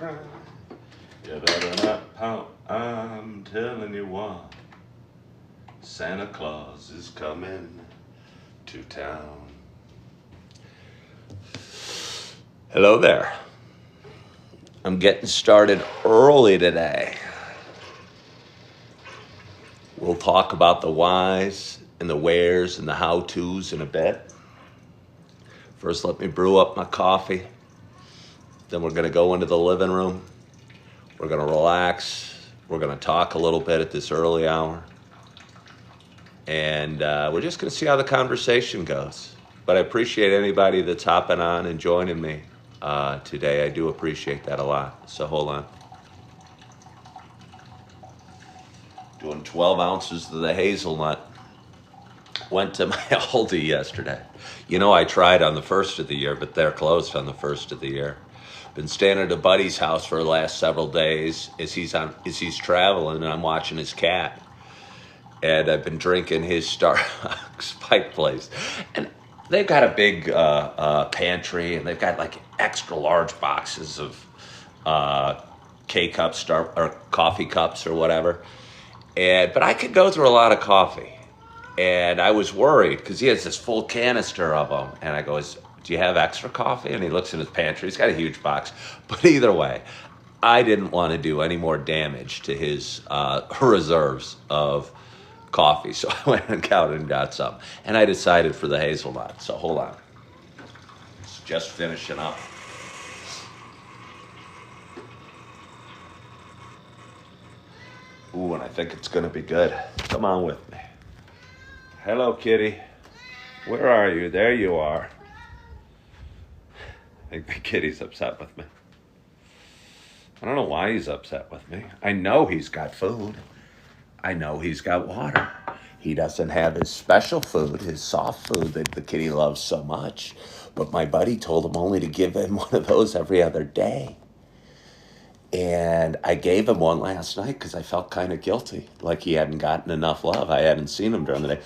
cry. You better not pout, I'm telling you why. Santa Claus is coming to town. Hello there. I'm getting started early today. We'll talk about the whys and the wheres and the how-tos in a bit. First, let me brew up my coffee. Then we're going to go into the living room. We're going to relax. We're going to talk a little bit at this early hour. And we're just going to see how the conversation goes. But I appreciate anybody that's hopping on and joining me today. I do appreciate that a lot. So hold on. Doing 12 ounces of the hazelnut. Went to my Aldi yesterday. You know, I tried on the first of the year, but they're closed on the first of the year. Been staying at a buddy's house for the last several days as he's traveling, and I'm watching his cat. And I've been drinking his Starbucks Pike Place. And they've got a big pantry, and they've got like extra large boxes of K-cups or coffee cups or whatever. But I could go through a lot of coffee. And I was worried because he has this full canister of them. And I go, do you have extra coffee? And he looks in his pantry. He's got a huge box. But either way, I didn't want to do any more damage to his reserves of coffee. So I went and out and got some. And I decided for the hazelnut. So hold on. It's just finishing up. Ooh, and I think it's going to be good. Come on with me. Hello, kitty. Where are you? There you are. I think the kitty's upset with me. I don't know why he's upset with me. I know he's got food. I know he's got water. He doesn't have his special food, his soft food that the kitty loves so much. But my buddy told him only to give him one of those every other day. And I gave him one last night because I felt kind of guilty, like he hadn't gotten enough love. I hadn't seen him during the day.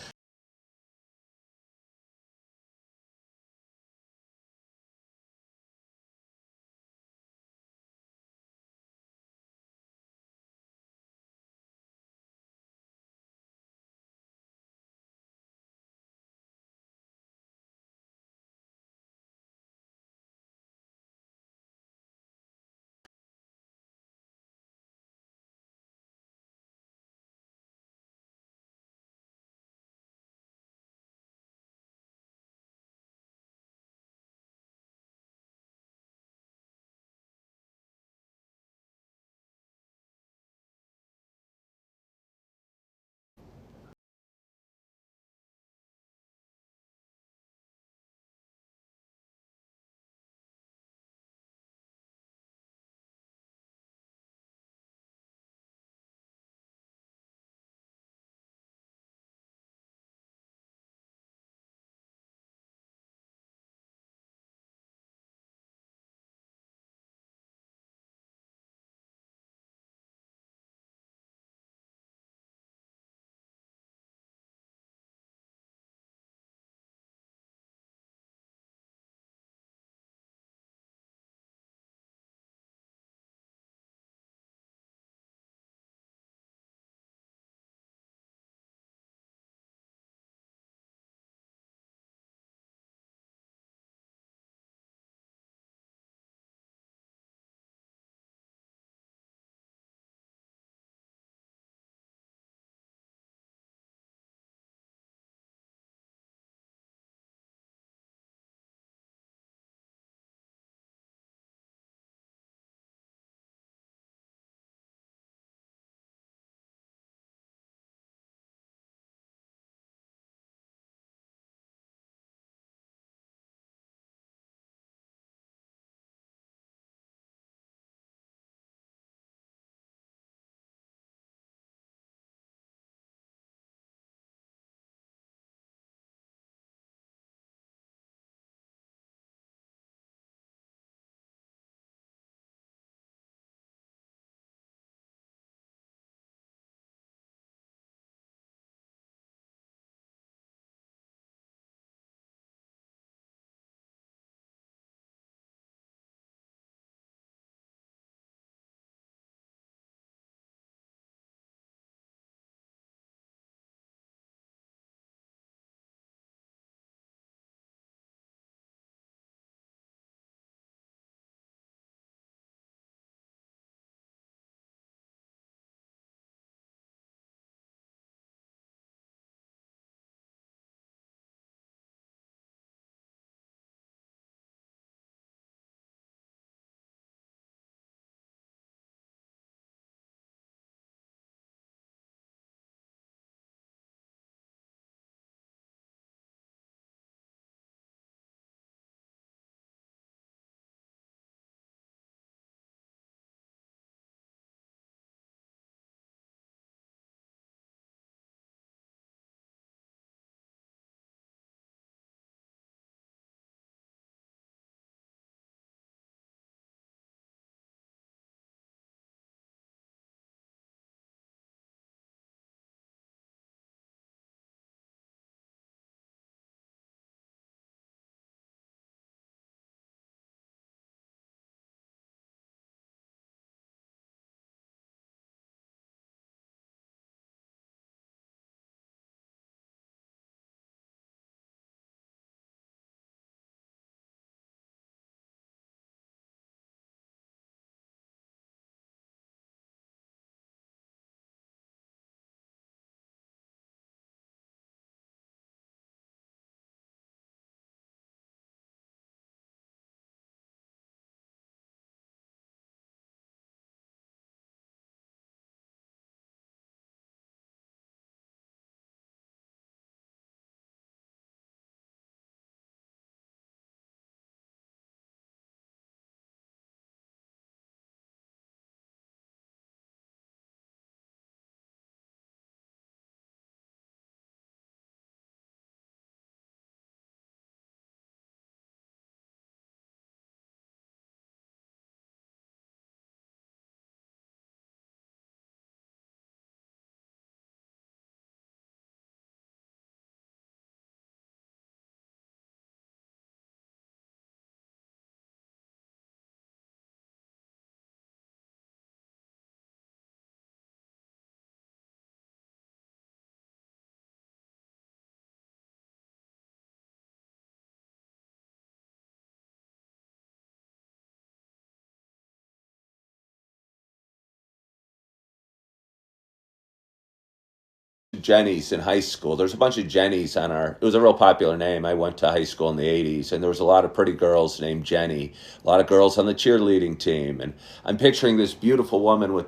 Jennies in high school. There's a bunch of Jennies on our. It was a real popular name. I went to high school in the '80s, and there was a lot of pretty girls named Jenny. A lot of girls on the cheerleading team, and I'm picturing this beautiful woman with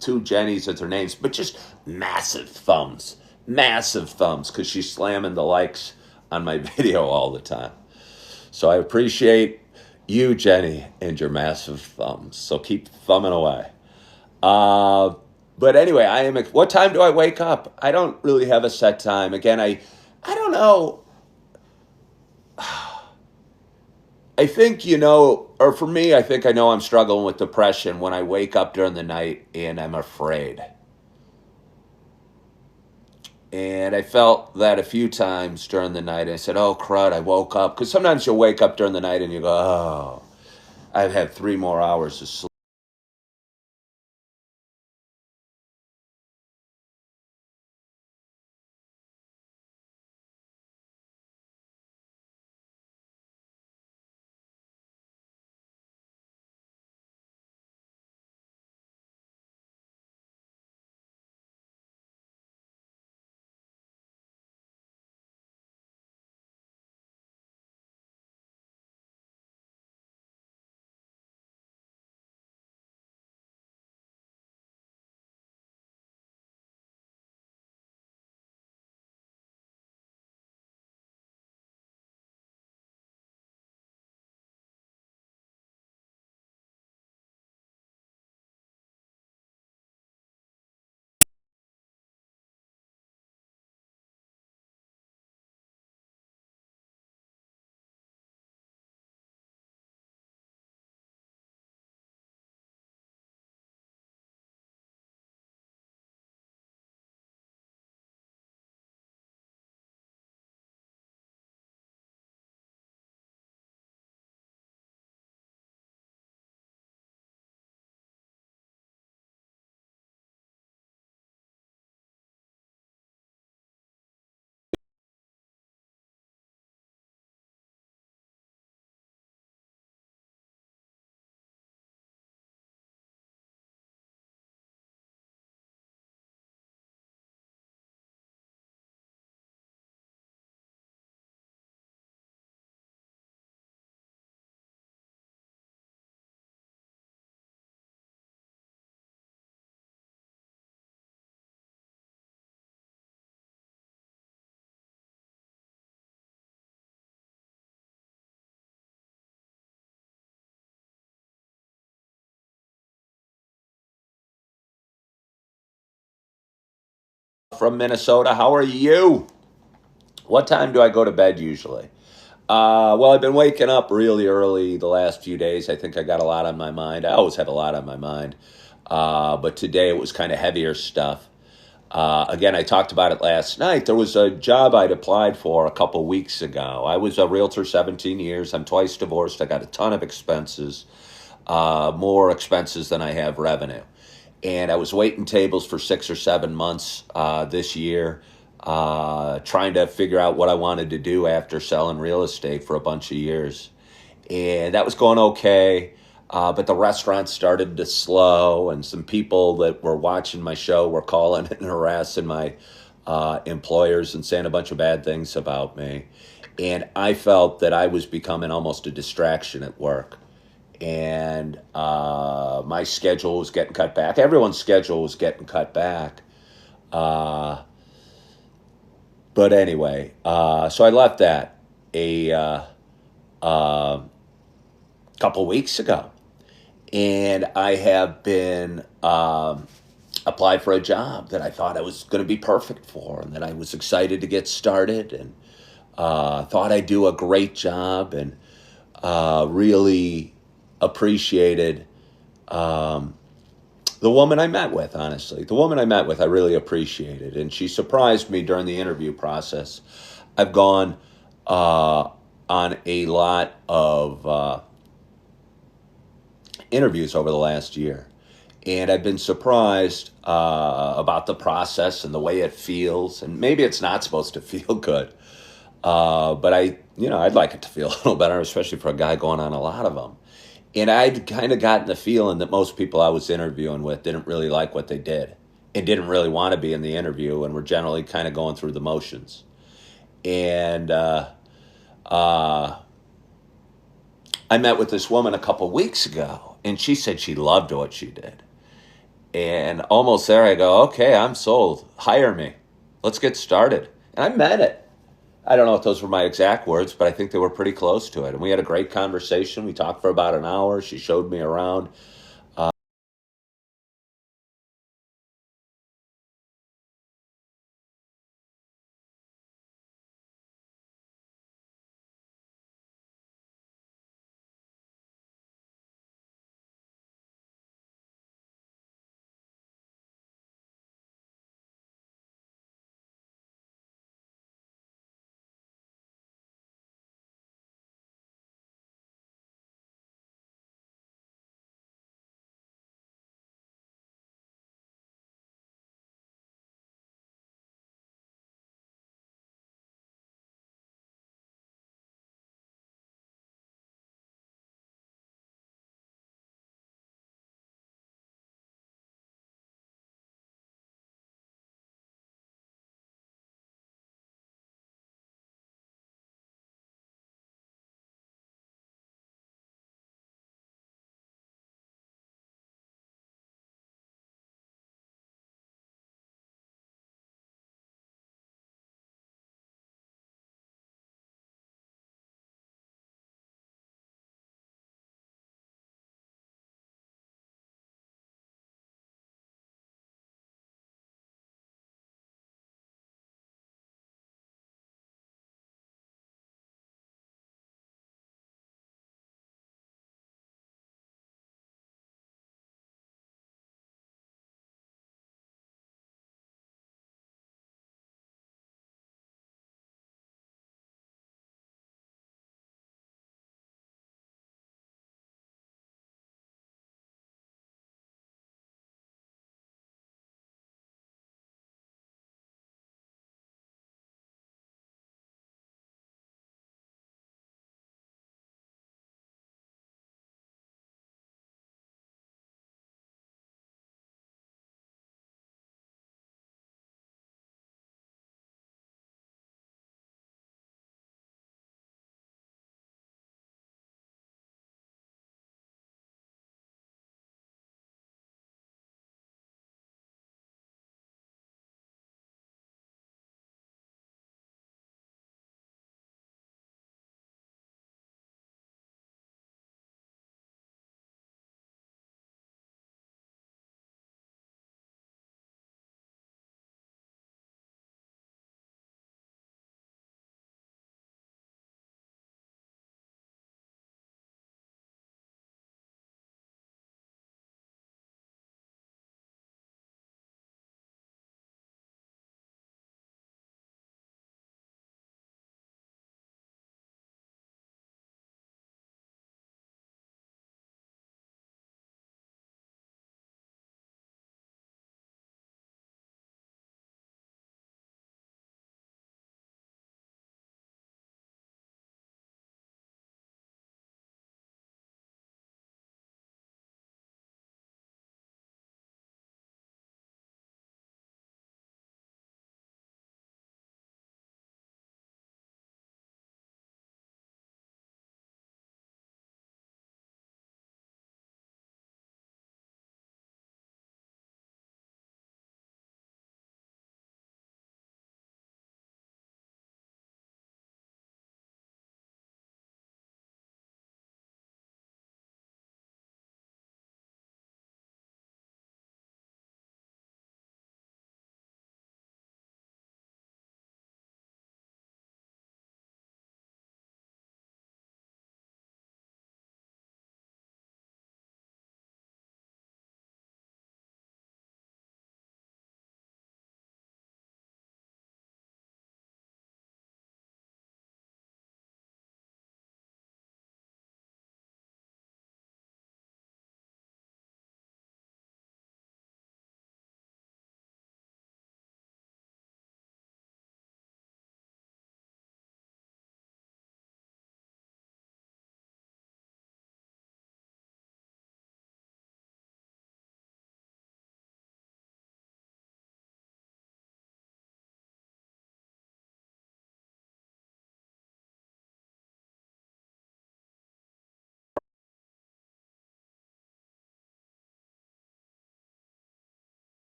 two Jennies as her names, but just massive thumbs, because she's slamming the likes on my video all the time. So I appreciate you, Jenny, and your massive thumbs. So keep thumbing away. Uh, but anyway, I am. What time do I wake up? I don't really have a set time. Again, I don't know. I think, or for me, I think I know I'm struggling with depression when I wake up during the night and I'm afraid. And I felt that a few times during the night. I said, oh, crud, I woke up. Because sometimes you'll wake up during the night and you go, oh, I've had 3 more hours of sleep. From Minnesota. How are you? What time do I go to bed usually? Well, I've been waking up really early the last few days. I think I got a lot on my mind. I always have a lot on my mind. But today it was kind of heavier stuff. Again, I talked about it last night. There was a job I'd applied for a couple weeks ago. I was a realtor 17 years. I'm twice divorced. I got a ton of expenses, more expenses than I have revenue. And I was waiting tables for 6 or 7 months this year, trying to figure out what I wanted to do after selling real estate for a bunch of years. And that was going okay. But the restaurant started to slow, and some people that were watching my show were calling and harassing my employers and saying a bunch of bad things about me. And I felt that I was becoming almost a distraction at work. And my schedule was getting cut back. Everyone's schedule was getting cut back. Uh, but anyway, so I left that a uh, couple weeks ago. And I have been applied for a job that I thought I was going to be perfect for, and that I was excited to get started, and thought I'd do a great job, and really appreciated the woman I met with. Honestly, the woman I met with, I really appreciated, and she surprised me during the interview process. I've gone on a lot of interviews over the last year. And I've been surprised about the process and the way it feels. And maybe it's not supposed to feel good. But I'd like it to feel a little better, especially for a guy going on a lot of them. And I'd kind of gotten the feeling that most people I was interviewing with didn't really like what they did. and didn't really want to be in the interview and were generally kind of going through the motions. And uh, I met with this woman a couple weeks ago, and she said she loved what she did. And almost there, I go, okay, I'm sold. Hire me. Let's get started. And I meant it. I don't know if those were my exact words, but I think they were pretty close to it. And we had a great conversation. We talked for about an hour. She showed me around.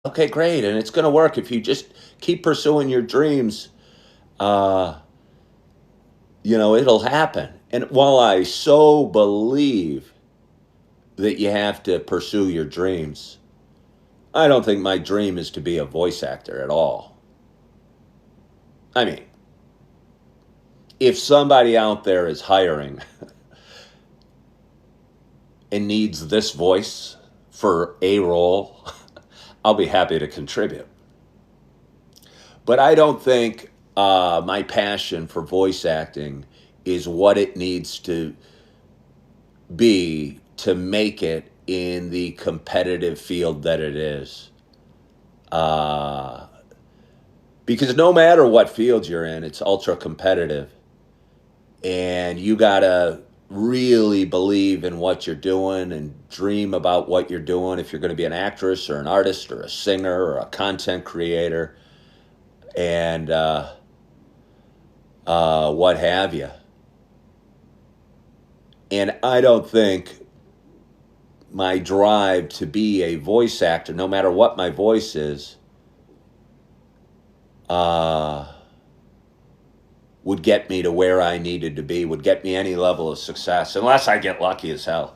Okay, great. And it's going to work if you just keep pursuing your dreams. Uh, it'll happen. And while I so believe that you have to pursue your dreams, I don't think my dream is to be a voice actor at all. I mean, if somebody out there is hiring and needs this voice for a role, I'll be happy to contribute. But I don't think my passion for voice acting is what it needs to be to make it in the competitive field that it is. Uh, because no matter what field you're in, it's ultra competitive. And you got to really believe in what you're doing and dream about what you're doing. If you're going to be an actress or an artist or a singer or a content creator and what have you. And I don't think my drive to be a voice actor, no matter what my voice is, would get me to where I needed to be, would get me any level of success, unless I get lucky as hell.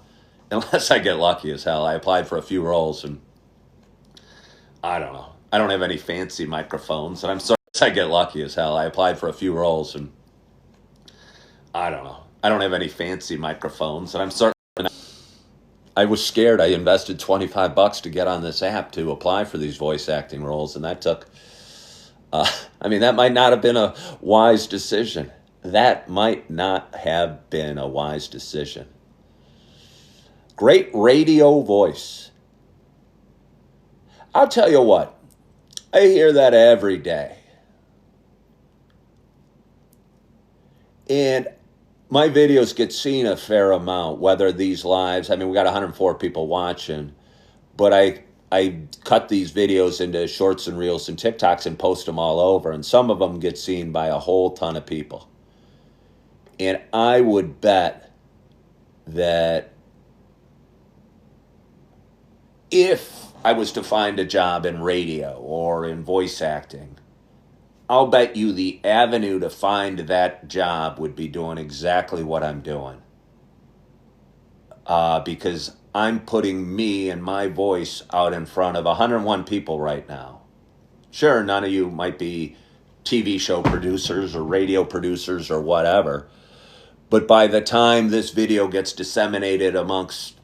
Unless I get lucky as hell. I applied for a few roles and I don't know. I don't have any fancy microphones, and I'm sorry. I get lucky as hell. I applied for a few roles and I don't know. I don't have any fancy microphones, and I'm certain I was scared. I invested $25 to get on this app to apply for these voice acting roles, and that took. That might not have been a wise decision. That might not have been a wise decision. Great radio voice. I'll tell you what. I hear that every day. And my videos get seen a fair amount, whether these lives, we got 104 people watching, but I cut these videos into shorts and reels and TikToks and post them all over, and some of them get seen by a whole ton of people. And I would bet that if I was to find a job in radio or in voice acting, I'll bet you the avenue to find that job would be doing exactly what I'm doing. Because I'm putting me and my voice out in front of 101 people right now. Sure, none of you might be TV show producers or radio producers or whatever, but by the time this video gets disseminated amongst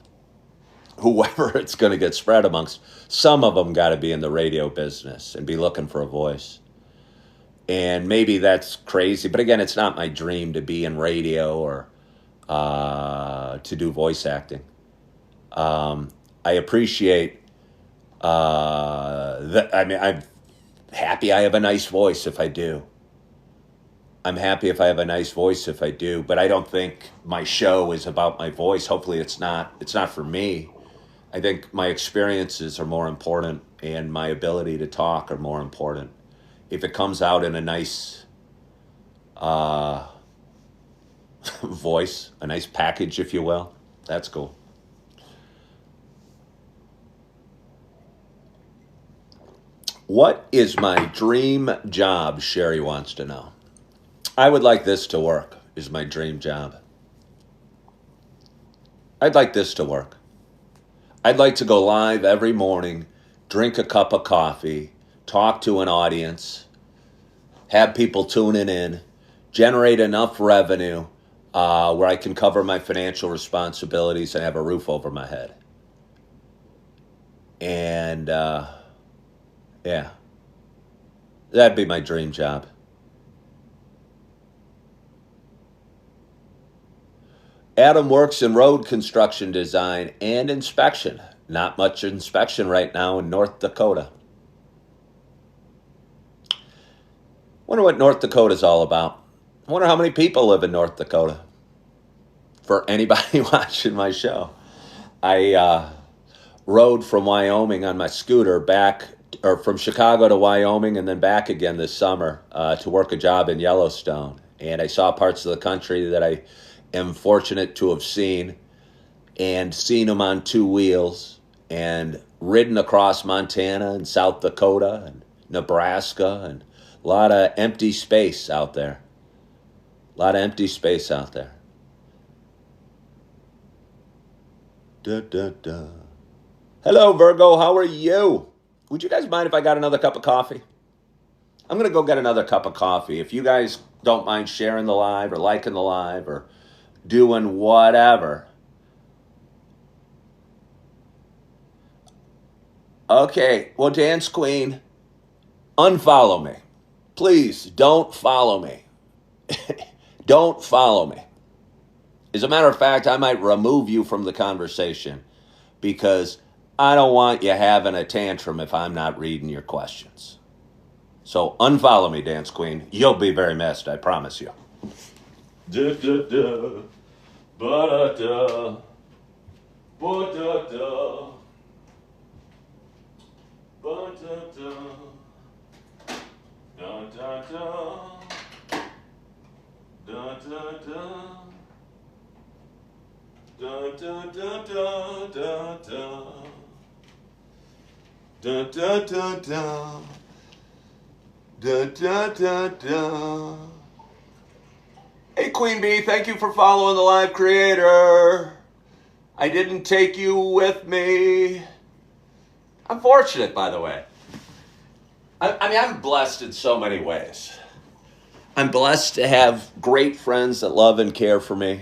whoever it's going to get spread amongst, some of them got to be in the radio business and be looking for a voice. And maybe that's crazy, but again, it's not my dream to be in radio or to do voice acting. I appreciate that. I'm happy I have a nice voice if I do. I'm happy if I have a nice voice if I do, but I don't think my show is about my voice. Hopefully it's not for me. I think my experiences are more important and my ability to talk are more important. If it comes out in a nice voice, a nice package, if you will, that's cool. What is my dream job, Sherry wants to know. I would like this to work, is my dream job. I'd like this to work. I'd like to go live every morning, drink a cup of coffee, talk to an audience, have people tuning in, generate enough revenue where I can cover my financial responsibilities and have a roof over my head. And yeah, that'd be my dream job. Adam works in road construction design and inspection. Not much inspection right now in North Dakota. Wonder what North Dakota is all about. I wonder how many people live in North Dakota. For anybody watching my show, I rode from Wyoming on my scooter from Chicago to Wyoming and then back again this summer to work a job in Yellowstone. And I saw parts of the country that I am fortunate to have seen and seen them on two wheels. And ridden across Montana and South Dakota and Nebraska, and a lot of empty space out there. A lot of empty space out there. Da, da, da. Hello, Virgo. How are you? Would you guys mind if I got another cup of coffee? I'm going to go get another cup of coffee. If you guys don't mind sharing the live or liking the live or doing whatever. Okay. Well, Dance Queen, unfollow me. Please don't follow me. Don't follow me. As a matter of fact, I might remove you from the conversation because I don't want you having a tantrum if I'm not reading your questions. So unfollow me, Dance Queen. You'll be very missed, I promise you. Da, da, da, ba, da, da, ba, da, da, ba, da, da, da, da, da, da, da, da. Da da da da da da da da da da da da da. Hey Queen Bee, thank you for following the live creator. I didn't take you with me. I'm fortunate, by the way. I mean, I'm blessed in so many ways. I'm blessed to have great friends that love and care for me.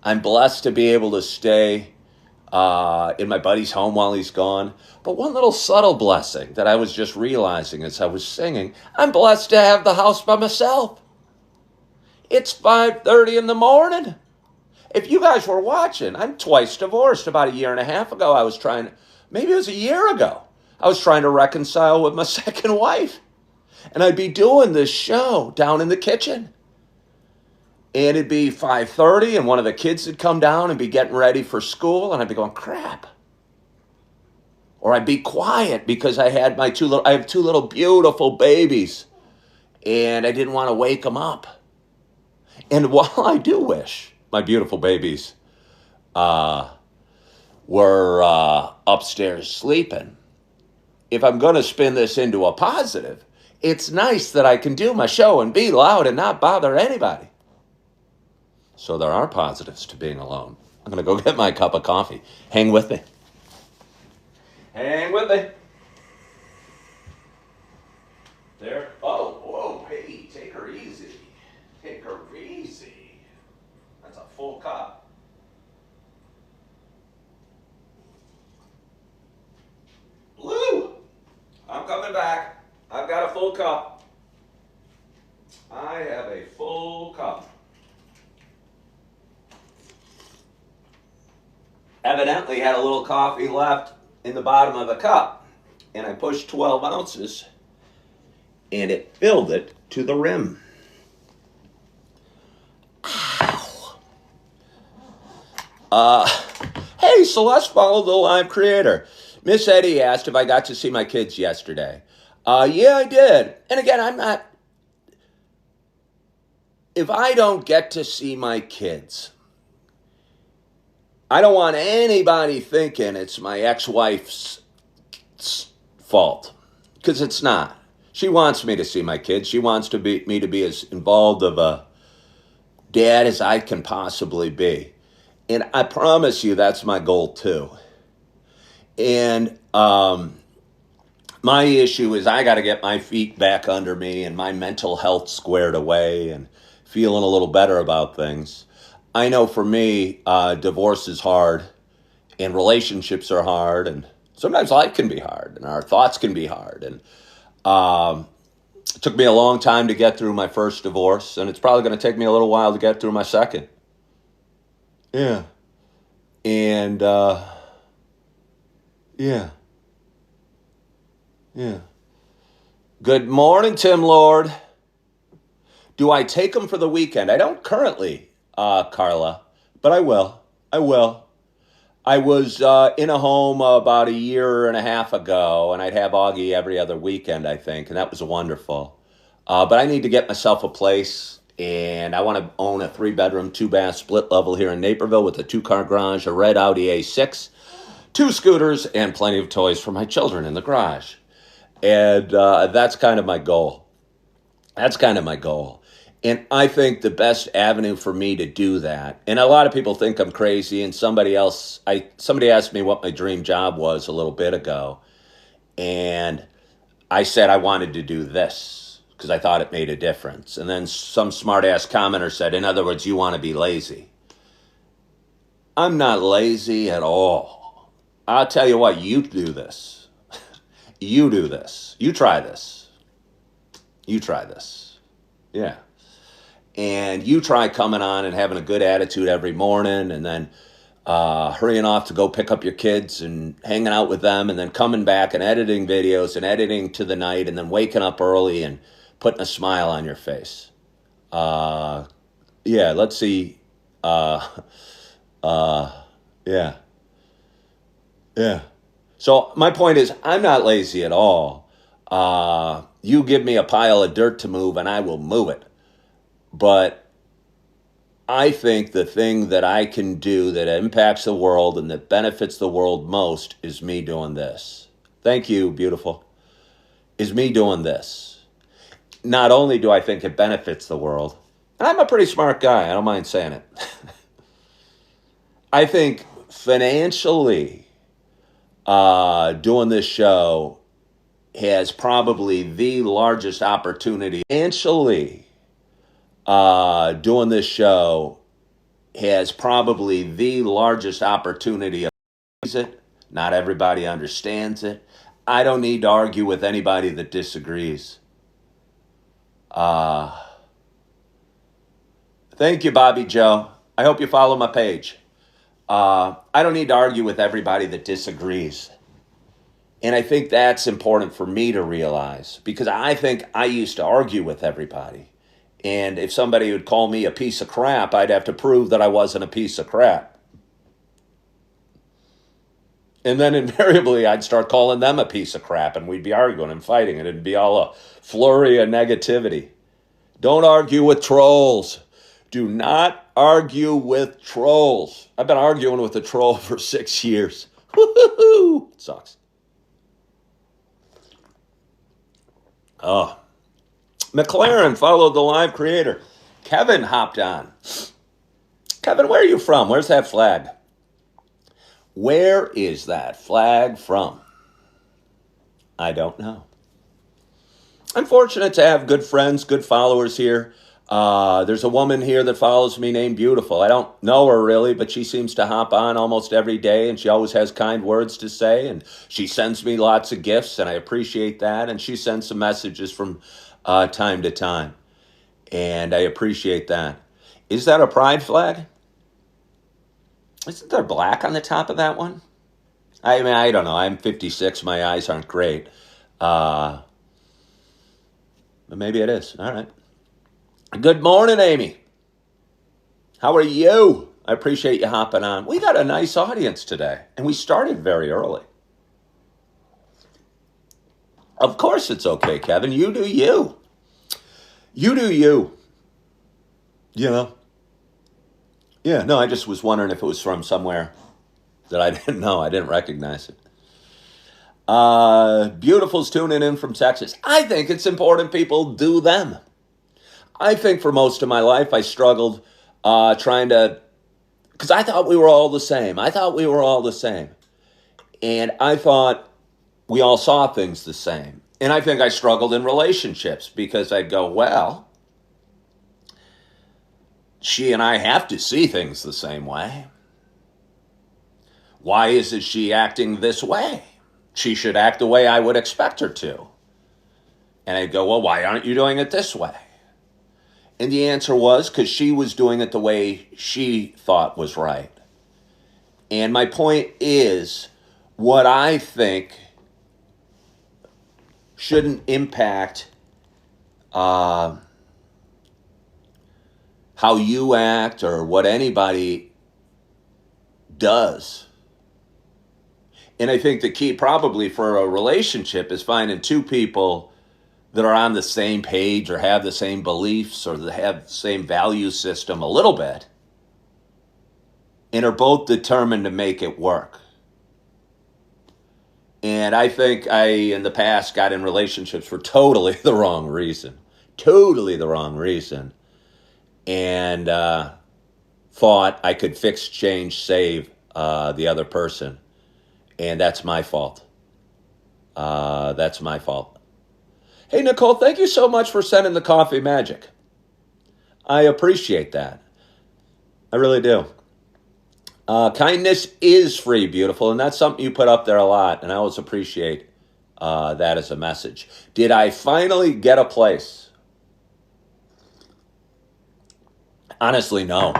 I'm blessed to be able to stay in my buddy's home while he's gone. But one little subtle blessing that I was just realizing as I was singing, I'm blessed to have the house by myself. It's 5:30 in the morning. If you guys were watching, I'm twice divorced. About a year and a half ago, maybe it was a year ago, I was trying to reconcile with my second wife. And I'd be doing this show down in the kitchen. And it'd be 5:30 and one of the kids would come down and be getting ready for school. And I'd be going, crap. Or I'd be quiet because I have two little beautiful babies. And I didn't want to wake them up. And while I do wish my beautiful babies were upstairs sleeping, if I'm going to spin this into a positive, it's nice that I can do my show and be loud and not bother anybody. So there are positives to being alone. I'm going to go get my cup of coffee. Hang with me. Hang with me. There. Oh, whoa, hey, take her easy. Take her easy. That's a full cup. Blue, I'm coming back. I've got a full cup. I have a full cup. Evidently had a little coffee left in the bottom of the cup, and I pushed 12 ounces, and it filled it to the rim. Ow. Hey, Celeste followed the live creator. Miss Eddie asked if I got to see my kids yesterday. Yeah, I did. And again, if I don't get to see my kids, I don't want anybody thinking it's my ex-wife's fault, because it's not. She wants me to see my kids. She wants me to be as involved of a dad as I can possibly be. And I promise you that's my goal too. And my issue is I got to get my feet back under me and my mental health squared away and feeling a little better about things. I know for me, divorce is hard and relationships are hard, and sometimes life can be hard and our thoughts can be hard. And it took me a long time to get through my first divorce, and it's probably going to take me a little while to get through my second. Yeah. And yeah. Good morning, Tim Lord. Do I take them for the weekend? I don't currently. Carla, but I will. I was in a home about a year and a half ago, and I'd have Augie every other weekend, I think, and that was wonderful. But I need to get myself a place, and I want to own a 3-bedroom, 2-bath split level here in Naperville with a 2-car garage, a red Audi A6, 2 scooters, and plenty of toys for my children in the garage. And that's kind of my goal. That's kind of my goal. And I think the best avenue for me to do that, and a lot of people think I'm crazy, and somebody asked me what my dream job was a little bit ago, and I said I wanted to do this because I thought it made a difference. And then some smart-ass commenter said, in other words, you want to be lazy. I'm not lazy at all. I'll tell you what, you do this. You do this. You try this. You try this. Yeah. And you try coming on and having a good attitude every morning, and then hurrying off to go pick up your kids and hanging out with them, and then coming back and editing videos and editing to the night, and then waking up early and putting a smile on your face. Yeah, let's see. Yeah. Yeah. So my point is, I'm not lazy at all. You give me a pile of dirt to move and I will move it. But I think the thing that I can do that impacts the world and that benefits the world most is me doing this. Thank you, beautiful. Is me doing this. Not only do I think it benefits the world, and I'm a pretty smart guy, I don't mind saying it. I think financially, doing this show has probably the largest opportunity. Financially, doing this show has probably the largest opportunity. It. Not everybody understands it. I don't need to argue with anybody that disagrees. Thank you, Bobby Joe. I hope you follow my page. I don't need to argue with everybody that disagrees. And I think that's important for me to realize, because I think I used to argue with everybody. And if somebody would call me a piece of crap, I'd have to prove that I wasn't a piece of crap. And then invariably, I'd start calling them a piece of crap, and we'd be arguing and fighting, and it'd be all a flurry of negativity. Don't argue with trolls. Do not argue with trolls. I've been arguing with a troll for 6 years. Woo-hoo-hoo. It sucks. Oh. McLaren followed the live creator. Kevin hopped on. Kevin, where are you from? Where's that flag? Where is that flag from? I don't know. I'm fortunate to have good friends, good followers here. There's a woman here that follows me named Beautiful. I don't know her really, but she seems to hop on almost every day, and she always has kind words to say, and she sends me lots of gifts, and I appreciate that, and she sends some messages from time to time, and I appreciate that. Is that a pride flag? Isn't there black on the top of that one? I mean, I don't know. I'm 56. My eyes aren't great. But maybe it is. All right. Good morning, Amy. How are you? I appreciate you hopping on. We got a nice audience today, and we started very early. Of course it's okay, Kevin. You do you. You do you. You know? Yeah, no, I just was wondering if it was from somewhere that I didn't know. I didn't recognize it. Beautiful's tuning in from Texas. I think it's important people do them. I think for most of my life I struggled trying to, because I thought we were all the same. And I thought we all saw things the same. And I think I struggled in relationships because I'd go, well, she and I have to see things the same way. Why isn't she acting this way? She should act the way I would expect her to. And I'd go, well, why aren't you doing it this way? And the answer was because she was doing it the way she thought was right. And my point is, what I think shouldn't impact how you act or what anybody does. And I think the key probably for a relationship is finding two people that are on the same page or have the same beliefs or that have the same value system a little bit and are both determined to make it work. And I think I, in the past, got in relationships for totally the wrong reason. Totally the wrong reason. And thought I could fix, change, save the other person. And that's my fault. That's my fault. Hey, Nicole, thank you so much for sending the coffee magic. I appreciate that. I really do. Kindness is free, beautiful, and that's something you put up there a lot, and I always appreciate that as a message. Did I finally get a place? Honestly, no.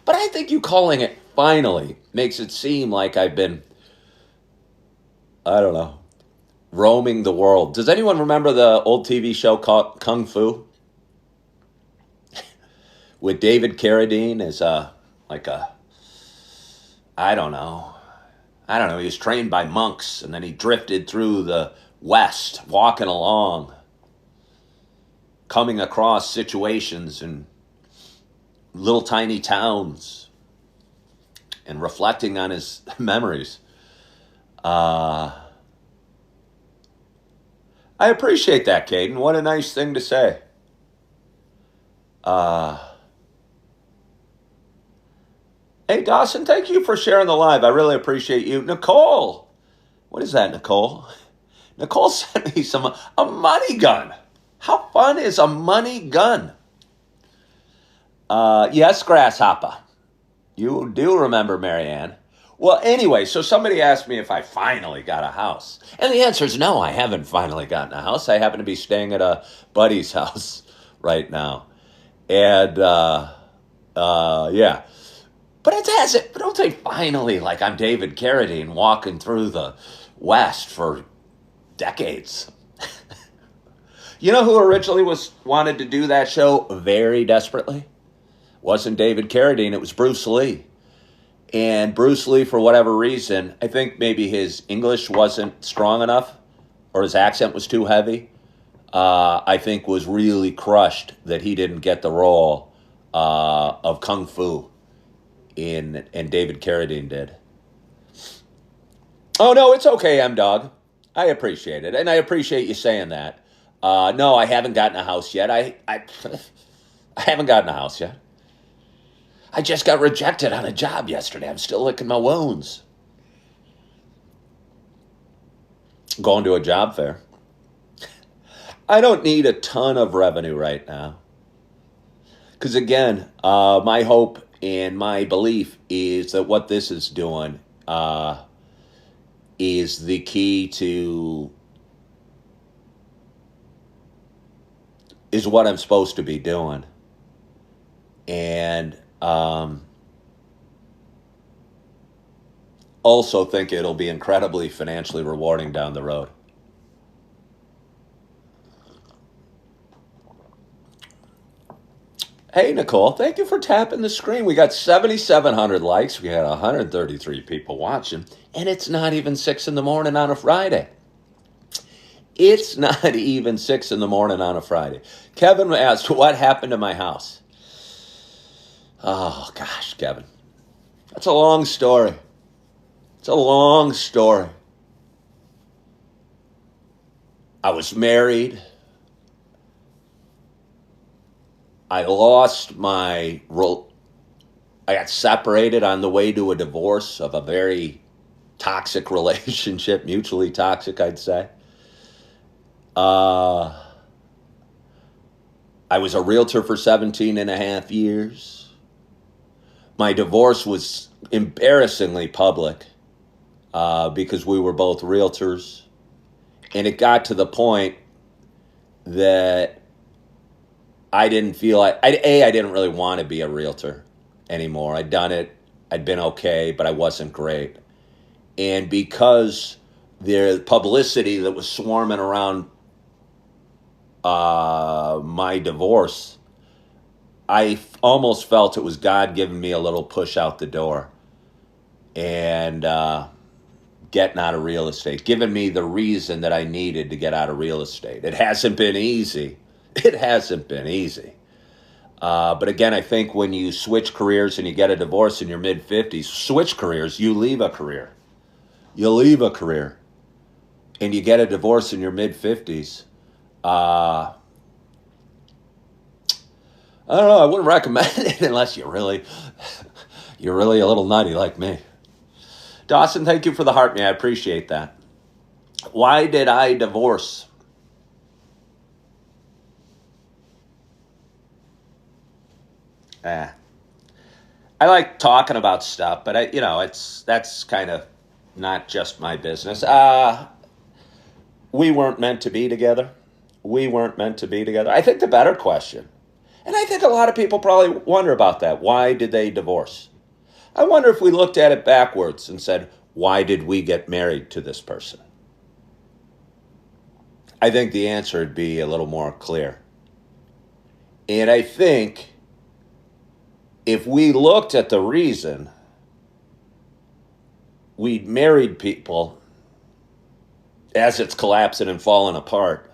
But I think you calling it finally makes it seem like I've been, I don't know, roaming the world. Does anyone remember the old TV show called Kung Fu? With David Carradine as I don't know. He was trained by monks, and then he drifted through the West, walking along, coming across situations in little tiny towns, and reflecting on his memories. I appreciate that, Caden. What a nice thing to say. Hey, Dawson, thank you for sharing the live. I really appreciate you. Nicole, what is that, Nicole? Nicole sent me a money gun. How fun is a money gun? Yes, Grasshopper. You do remember Marianne. Well, anyway, so somebody asked me if I finally got a house. And the answer is no, I haven't finally gotten a house. I happen to be staying at a buddy's house right now. And, yeah. But it hasn't, but don't say finally like I'm David Carradine walking through the West for decades. You know who originally wanted to do that show very desperately? Wasn't David Carradine, it was Bruce Lee. And Bruce Lee, for whatever reason, I think maybe his English wasn't strong enough or his accent was too heavy, I think was really crushed that he didn't get the role of Kung Fu. And David Carradine did. Oh, no, it's okay, M-Dog. I appreciate it. And I appreciate you saying that. No, I haven't gotten a house yet. I haven't gotten a house yet. I just got rejected on a job yesterday. I'm still licking my wounds. Going to a job fair. I don't need a ton of revenue right now. Because again, my hope and my belief is that what this is doing is the key to, is what I'm supposed to be doing. And also think it'll be incredibly financially rewarding down the road. Hey, Nicole, thank you for tapping the screen. We got 7,700 likes. We had 133 people watching, and it's not even 6 in the morning on a Friday. It's not even 6 in the morning on a Friday. Kevin asked, what happened to my house? Oh, gosh, Kevin. That's a long story. It's a long story. I was married. I got separated on the way to a divorce of a very toxic relationship, mutually toxic, I'd say. I was a realtor for 17 and a half years. My divorce was embarrassingly public because we were both realtors. And it got to the point that I didn't feel I didn't really want to be a realtor anymore. I'd done it. I'd been okay, but I wasn't great. And because the publicity that was swarming around my divorce, I almost felt it was God giving me a little push out the door and getting out of real estate, giving me the reason that I needed to get out of real estate. It hasn't been easy. It hasn't been easy. But again, I think when you switch careers and you get a divorce in your mid-50s, switch careers, you leave a career. You leave a career. and you get a divorce in your mid-50s, I don't know, I wouldn't recommend it unless you're really a little nutty like me. Dawson, thank you for the heart, man. I appreciate that. Why did I divorce? I like talking about stuff, but that's kind of not just my business. We weren't meant to be together. We weren't meant to be together. I think the better question, and I think a lot of people probably wonder about that. Why did they divorce? I wonder if we looked at it backwards and said, why did we get married to this person? I think the answer would be a little more clear. And I think if we looked at the reason we married people as it's collapsing and falling apart,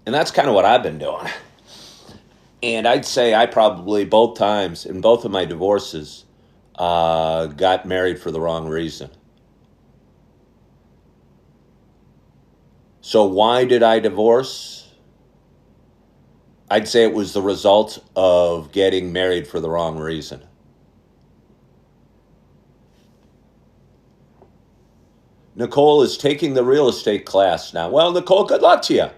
and that's kind of what I've been doing. And I'd say I probably both times in both of my divorces got married for the wrong reason. So why did I divorce? I'd say it was the result of getting married for the wrong reason. Nicole is taking the real estate class now. Well, Nicole, good luck to you.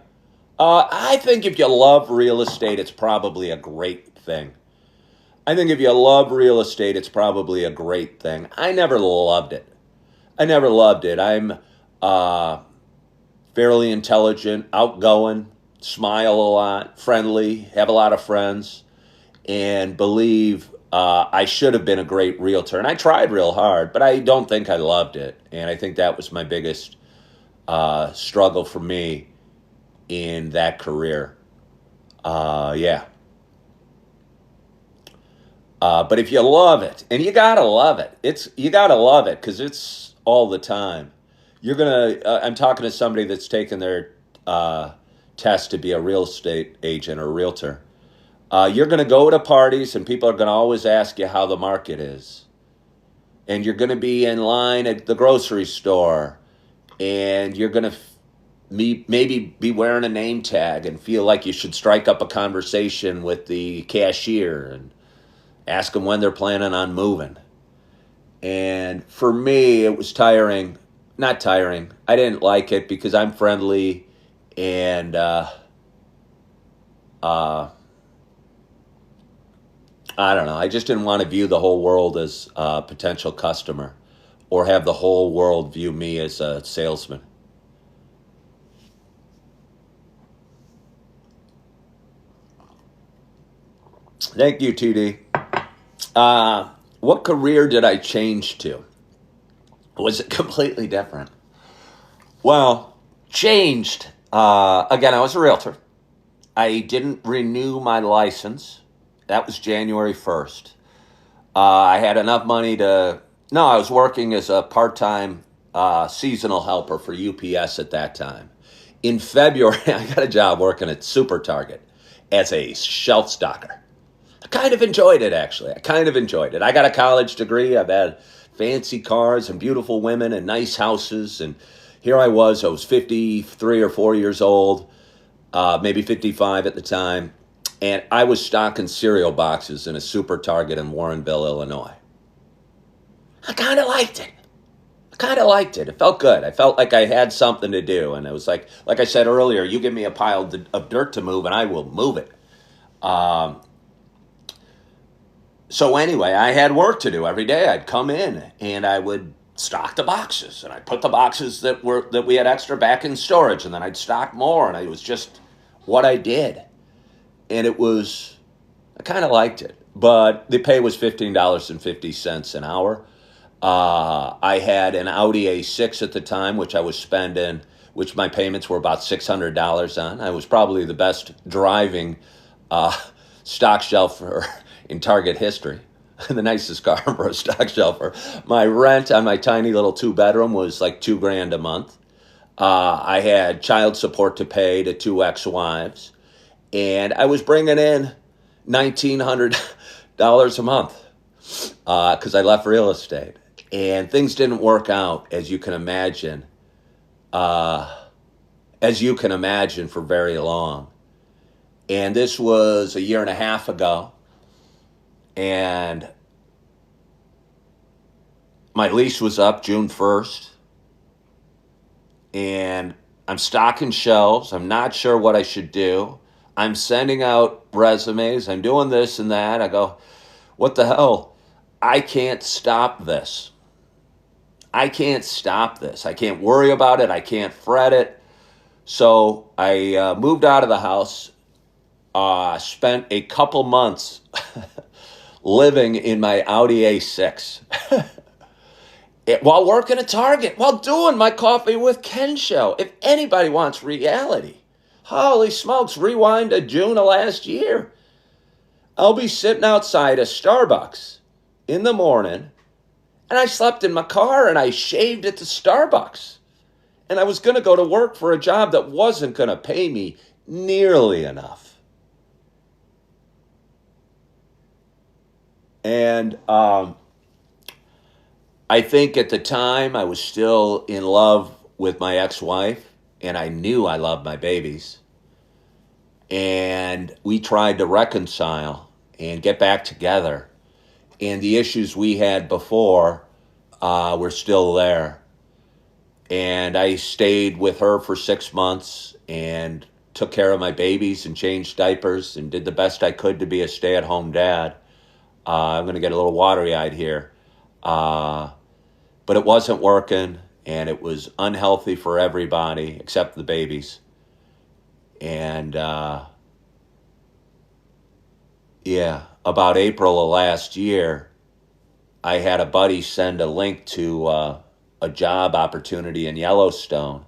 I think if you love real estate, it's probably a great thing. I think if you love real estate, it's probably a great thing. I never loved it. I'm fairly intelligent, outgoing, smile a lot, friendly, have a lot of friends, and believe I should have been a great realtor. And I tried real hard, but I don't think I loved it. And I think that was my biggest struggle for me in that career. But if you love it, and you gotta love it, because it's all the time. I'm talking to somebody that's taken their test to be a real estate agent or realtor. You're gonna go to parties, and people are gonna always ask you how the market is, and you're gonna be in line at the grocery store, and you're gonna maybe be wearing a name tag and feel like you should strike up a conversation with the cashier and ask them when they're planning on moving. And for me, it was tiring. Not tiring. I didn't like it because I'm friendly and I don't know. I just didn't want to view the whole world as a potential customer or have the whole world view me as a salesman. Thank you, TD. What career did I change to? Was it completely different? Well, changed. Again, I was a realtor. I didn't renew my license. That was January 1st. I had enough money I was working as a part-time seasonal helper for UPS at that time. In February, I got a job working at Super Target as a shelf stocker. I kind of enjoyed it, actually. I got a college degree. I've had fancy cars and beautiful women and nice houses. And here I was 53 or 4 years old, maybe 55 at the time. And I was stocking cereal boxes in a Super Target in Warrenville, Illinois. I kind of liked it. It felt good. I felt like I had something to do. And it was like I said earlier, you give me a pile of dirt to move and I will move it. So anyway, I had work to do every day. I'd come in and I would stock the boxes, and I'd put the boxes that we had extra back in storage, and then I'd stock more, and it was just what I did. And I kind of liked it, but the pay was $15.50 an hour. I had an Audi A6 at the time, which I was spending, which my payments were about $600 on. I was probably the best driving stock shelfer in Target history. The nicest car for a stock shelfer. My rent on my tiny little 2-bedroom was like $2,000 a month. I had child support to pay to 2 ex-wives, and I was bringing in $1,900 a month because I left real estate, and things didn't work out, as you can imagine, as you can imagine, for very long. And this was a year and a half ago. And my lease was up June 1st. And I'm stocking shelves. I'm not sure what I should do. I'm sending out resumes. I'm doing this and that. I go, what the hell? I can't stop this. I can't stop this. I can't worry about it. I can't fret it. So I moved out of the house, spent a couple months living in my Audi A6 while working at Target, while doing my Coffee with Ken show. If anybody wants reality, holy smokes, rewind to June of last year. I'll be sitting outside a Starbucks in the morning, and I slept in my car and I shaved at the Starbucks. And I was going to go to work for a job that wasn't going to pay me nearly enough. And I think at the time I was still in love with my ex-wife, and I knew I loved my babies. And we tried to reconcile and get back together. And the issues we had before were still there. And I stayed with her for 6 months and took care of my babies and changed diapers and did the best I could to be a stay-at-home dad. I'm going to get a little watery-eyed here. But it wasn't working, and it was unhealthy for everybody except the babies. And about April of last year, I had a buddy send a link to a job opportunity in Yellowstone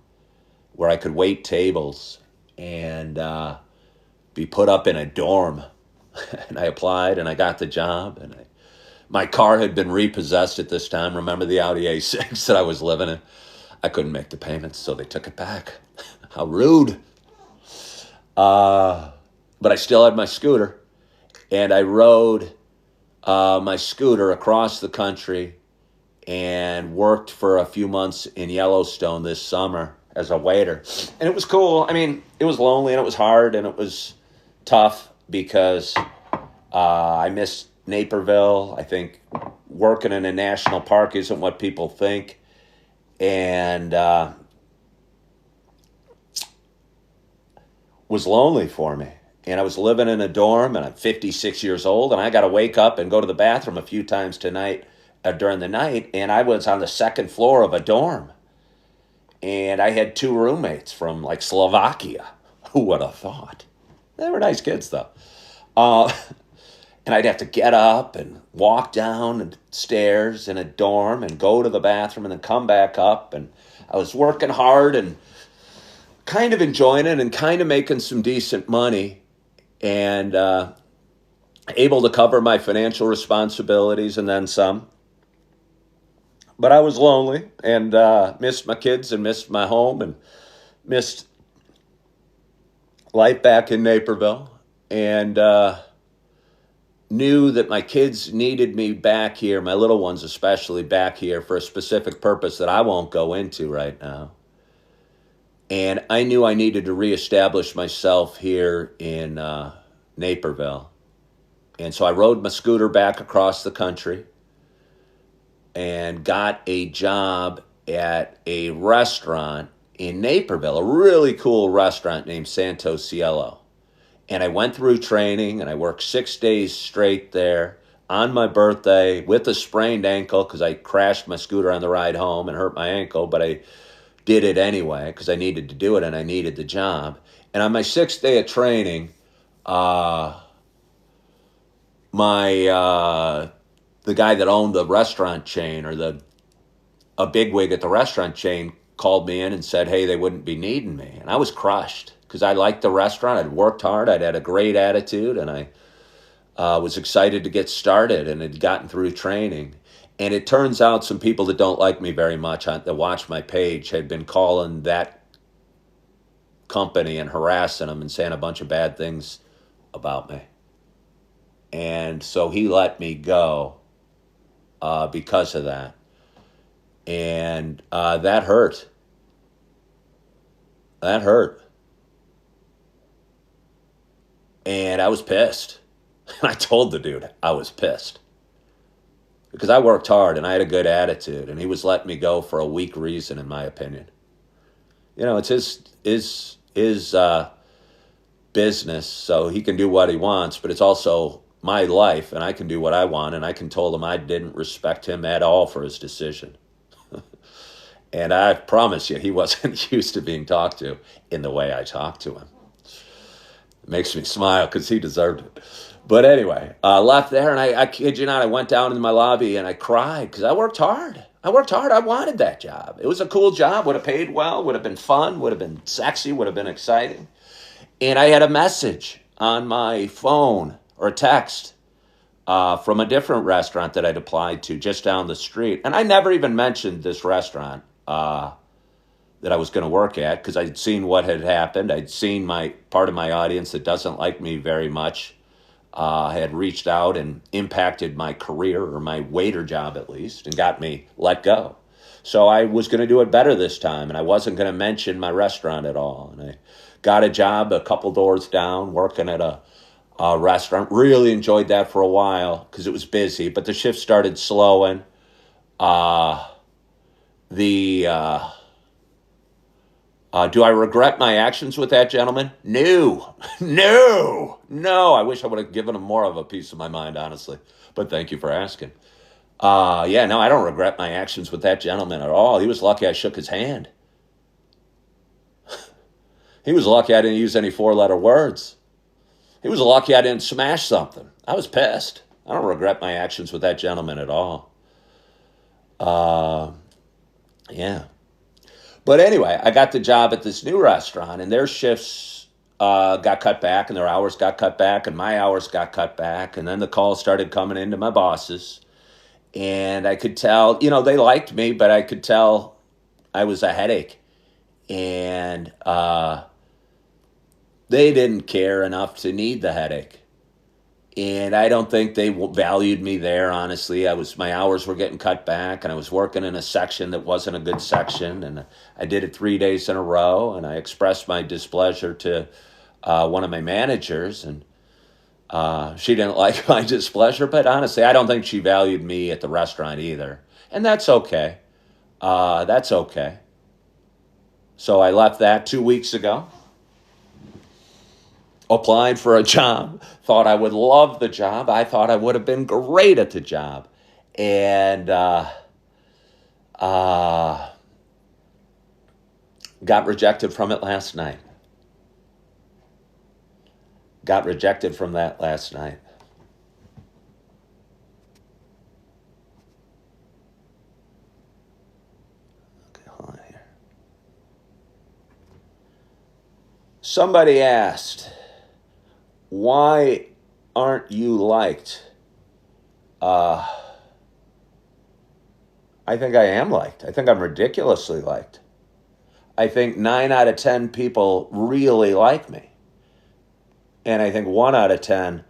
where I could wait tables and be put up in a dorm. And I applied and I got the job. And my car had been repossessed at this time. Remember the Audi A6 that I was living in? I couldn't make the payments, so they took it back. How rude. But I still had my scooter. And I rode my scooter across the country and worked for a few months in Yellowstone this summer as a waiter. And it was cool. I mean, it was lonely and it was hard and it was tough because I missed Naperville. I think working in a national park isn't what people think. And was lonely for me. And I was living in a dorm, and I'm 56 years old, and I got to wake up and go to the bathroom a few times tonight during the night, and I was on the second floor of a dorm. And I had 2 roommates from, like, Slovakia. Who would have thought? They were nice kids, though. And I'd have to get up and walk down the stairs in a dorm and go to the bathroom and then come back up. And I was working hard and kind of enjoying it and kind of making some decent money and able to cover my financial responsibilities and then some. But I was lonely and missed my kids and missed my home and missed life back in Naperville, and knew that my kids needed me back here, my little ones especially, back here for a specific purpose that I won't go into right now. And I knew I needed to reestablish myself here in Naperville. And so I rode my scooter back across the country and got a job at a restaurant in Naperville, a really cool restaurant named Santo Cielo. And I went through training and I worked 6 days straight there on my birthday with a sprained ankle because I crashed my scooter on the ride home and hurt my ankle, but I did it anyway because I needed to do it and I needed the job. And on my 6th day of training, the guy that owned the restaurant chain, or a bigwig at the restaurant chain, called me in and said, hey, they wouldn't be needing me. And I was crushed because I liked the restaurant. I'd worked hard. I'd had a great attitude, and I was excited to get started and had gotten through training. And it turns out some people that don't like me very much that watch my page had been calling that company and harassing them and saying a bunch of bad things about me. And so he let me go because of that. And that hurt. That hurt. And I was pissed. And I told the dude I was pissed because I worked hard and I had a good attitude, and he was letting me go for a weak reason, in my opinion. It's his business, so he can do what he wants, but it's also my life, and I can do what I want, and I can told him I didn't respect him at all for his decision. And I promise you, he wasn't used to being talked to in the way I talked to him. It makes me smile because he deserved it. But anyway, left there, and I kid you not, I went down in my lobby and I cried because I worked hard. I worked hard. I wanted that job. It was a cool job, would have paid well, would have been fun, would have been sexy, would have been exciting. And I had a message on my phone or a text from a different restaurant that I'd applied to just down the street. And I never even mentioned this restaurant that I was going to work at because I'd seen what had happened. I'd seen my part of my audience that doesn't like me very much had reached out and impacted my career, or my waiter job at least, and got me let go. So I was going to do it better this time, and I wasn't going to mention my restaurant at all. And I got a job a couple doors down working at a restaurant. Really enjoyed that for a while because it was busy, but the shift started slowing. The Do I regret my actions with that gentleman? No, no. I wish I would have given him more of a piece of my mind, honestly. But thank you for asking. Yeah, no, I don't regret my actions with that gentleman at all. He was lucky I shook his hand. He was lucky I didn't use any four-letter words. He was lucky I didn't smash something. I was pissed. I don't regret my actions with that gentleman at all. Yeah. But anyway, I got the job at this new restaurant, and their shifts got cut back, and their hours got cut back, and my hours got cut back. And then the calls started coming into my bosses. And I could tell, they liked me, but I could tell I was a headache. And they didn't care enough to need the headache. And I don't think they valued me there, honestly. My hours were getting cut back, and I was working in a section that wasn't a good section. And I did it 3 days in a row, and I expressed my displeasure to one of my managers, and she didn't like my displeasure, but honestly, I don't think she valued me at the restaurant either. And that's okay. That's okay. So I left that 2 weeks ago. Applied for a job. Thought I would love the job. I thought I would have been great at the job. And got rejected from it last night. Got rejected from that last night. Okay, hold on here. Somebody asked, why aren't you liked? I think I am liked. I think I'm ridiculously liked. I think 9 out of 10 people really like me. And I think 1 out of 10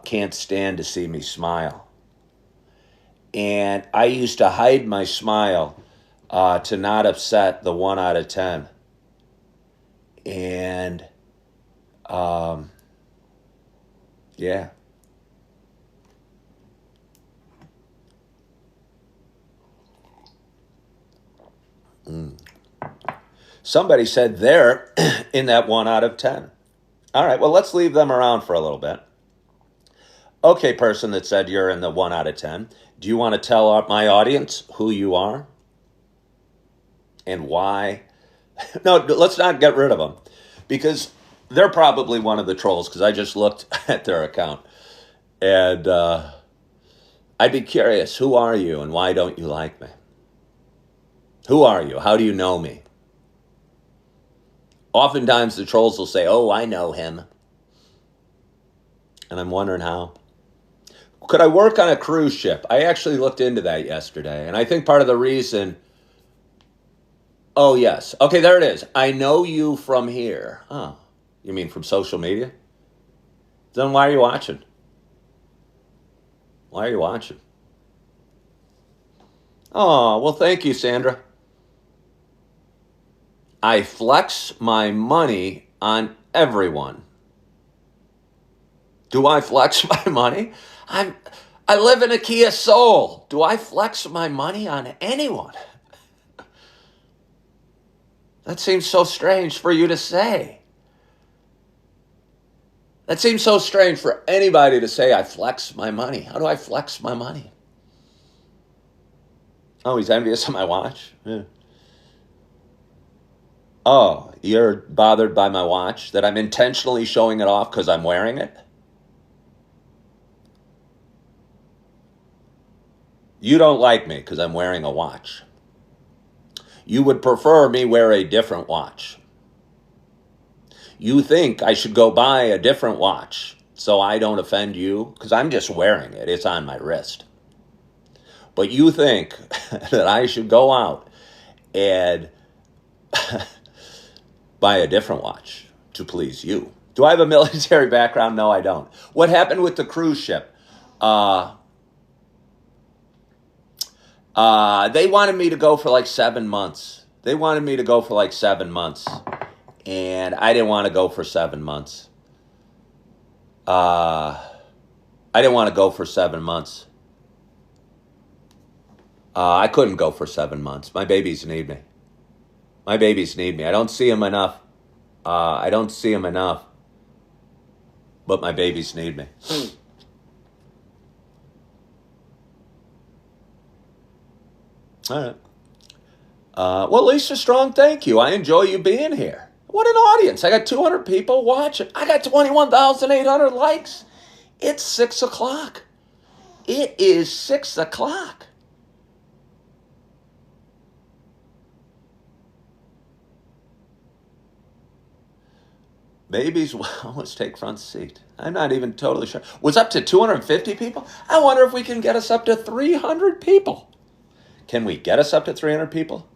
can't stand to see me smile. And I used to hide my smile to not upset the 1 out of 10. And yeah. Somebody said they're in that 1 out of 10. All right, well, let's leave them around for a little bit. Okay, person that said you're in the 1 out of 10, do you want to tell my audience who you are and why? No, let's not get rid of them, because they're probably one of the trolls, because I just looked at their account. And I'd be curious, who are you and why don't you like me? Who are you? How do you know me? Oftentimes the trolls will say, oh, I know him. And I'm wondering how. Could I work on a cruise ship? I actually looked into that yesterday. And I think part of the reason... Oh, yes. Okay, there it is. I know you from here. Oh, you mean from social media? Then why are you watching? Why are you watching? Oh, well, thank you, Sandra. I flex my money on everyone. Do I flex my money? I live in a Kia Soul. Do I flex my money on anyone? That seems so strange for you to say. That seems so strange for anybody to say, I flex my money. How do I flex my money? Oh, he's envious of my watch? Yeah. Oh, you're bothered by my watch? That I'm intentionally showing it off because I'm wearing it? You don't like me because I'm wearing a watch. You would prefer me wear a different watch. You think I should go buy a different watch so I don't offend you because I'm just wearing it. It's on my wrist. But you think that I should go out and buy a different watch to please you. Do I have a military background? No, I don't. What happened with the cruise ship? They wanted me to go for like 7 months. And I didn't want to go for 7 months. I couldn't go for 7 months. My babies need me. I don't see them enough. But my babies need me. All right. Well, Lisa Strong, thank you. I enjoy you being here. What an audience. I got 200 people watching. I got 21,800 likes. It's 6 o'clock. It is 6 o'clock. Babies will always take front seat. I'm not even totally sure. Was up to 250 people? I wonder if we can get us up to 300 people. Can we get us up to 300 people?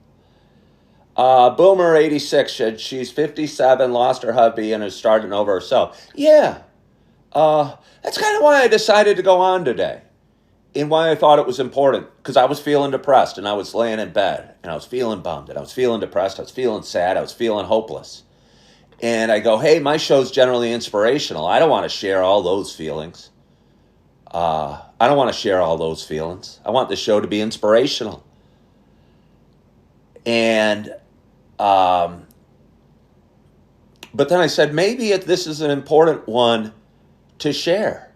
Boomer86 said she's 57, lost her hubby, and is starting over herself. Yeah. That's kind of why I decided to go on today. And why I thought it was important. Because I was feeling depressed, and I was laying in bed, and I was feeling bummed, and I was feeling depressed, I was feeling sad, I was feeling hopeless. And I go, hey, my show's generally inspirational. I don't want to share all those feelings. I want the show to be inspirational. And, but then I said, maybe this is an important one to share.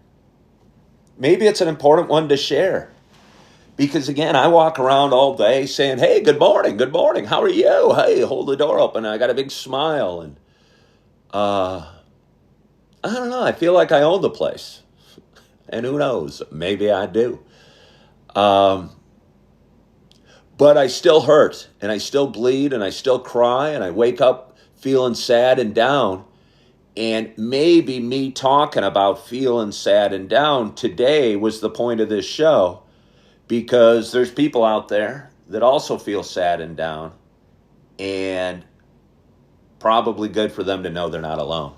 Because again, I walk around all day saying, hey, good morning, how are you? Hey, hold the door open. I got a big smile. And I don't know, I feel like I own the place. And who knows, maybe I do. But I still hurt, and I still bleed, and I still cry, and I wake up feeling sad and down. And maybe me talking about feeling sad and down today was the point of this show, because there's people out there that also feel sad and down, and probably good for them to know they're not alone.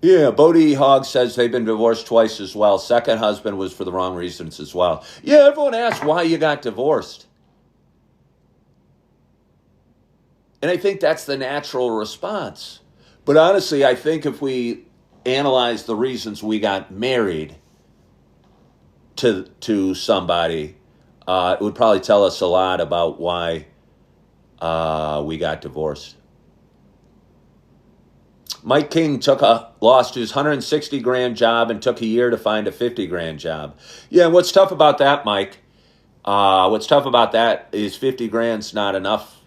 Yeah, Bodie Hogg says they've been divorced twice as well. Second husband was for the wrong reasons as well. Yeah, everyone asks why you got divorced. And I think that's the natural response. But honestly, I think if we analyze the reasons we got married to somebody, it would probably tell us a lot about why we got divorced. Mike King lost his $160,000 job and took a year to find a $50,000 job. Yeah, what's tough about that, Mike? What's tough about that is $50,000's not enough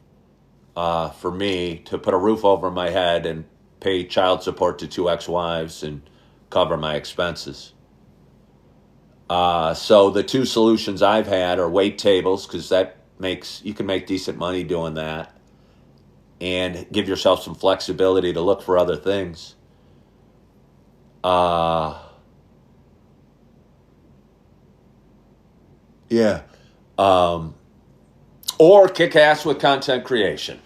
for me to put a roof over my head and pay child support to 2 ex-wives and cover my expenses. So the 2 solutions I've had are wait tables, because you can make decent money doing that, and give yourself some flexibility to look for other things. Or kick ass with content creation.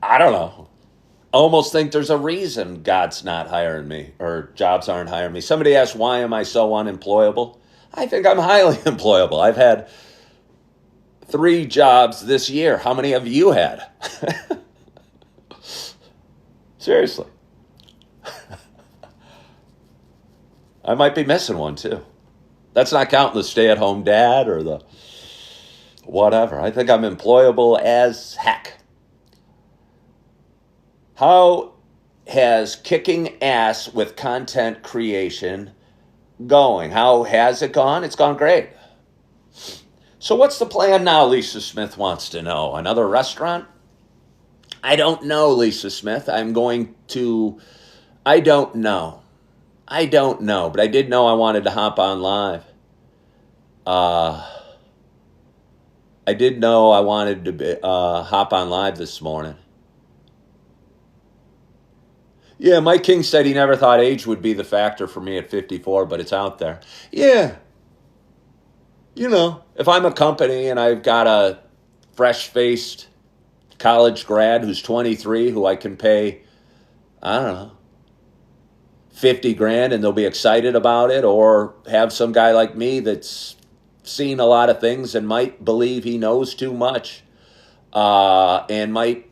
I don't know. almost think there's a reason God's not hiring me or jobs aren't hiring me. Somebody asked, why am I so unemployable? I think I'm highly employable. I've had 3 jobs this year. How many have you had? Seriously. I might be missing one too. That's not counting the stay-at-home dad or the whatever. I think I'm employable as heck. How has kicking ass with content creation going? How has it gone? It's gone great. So what's the plan now, Lisa Smith wants to know? Another restaurant? I don't know, Lisa Smith. I don't know. But I did know I wanted to hop on live. I did know I wanted to hop on live this morning. Yeah, Mike King said he never thought age would be the factor for me at 54, but it's out there. Yeah. If I'm a company and I've got a fresh-faced college grad who's 23 who I can pay, I don't know, 50 grand and they'll be excited about it, or have some guy like me that's seen a lot of things and might believe he knows too much and might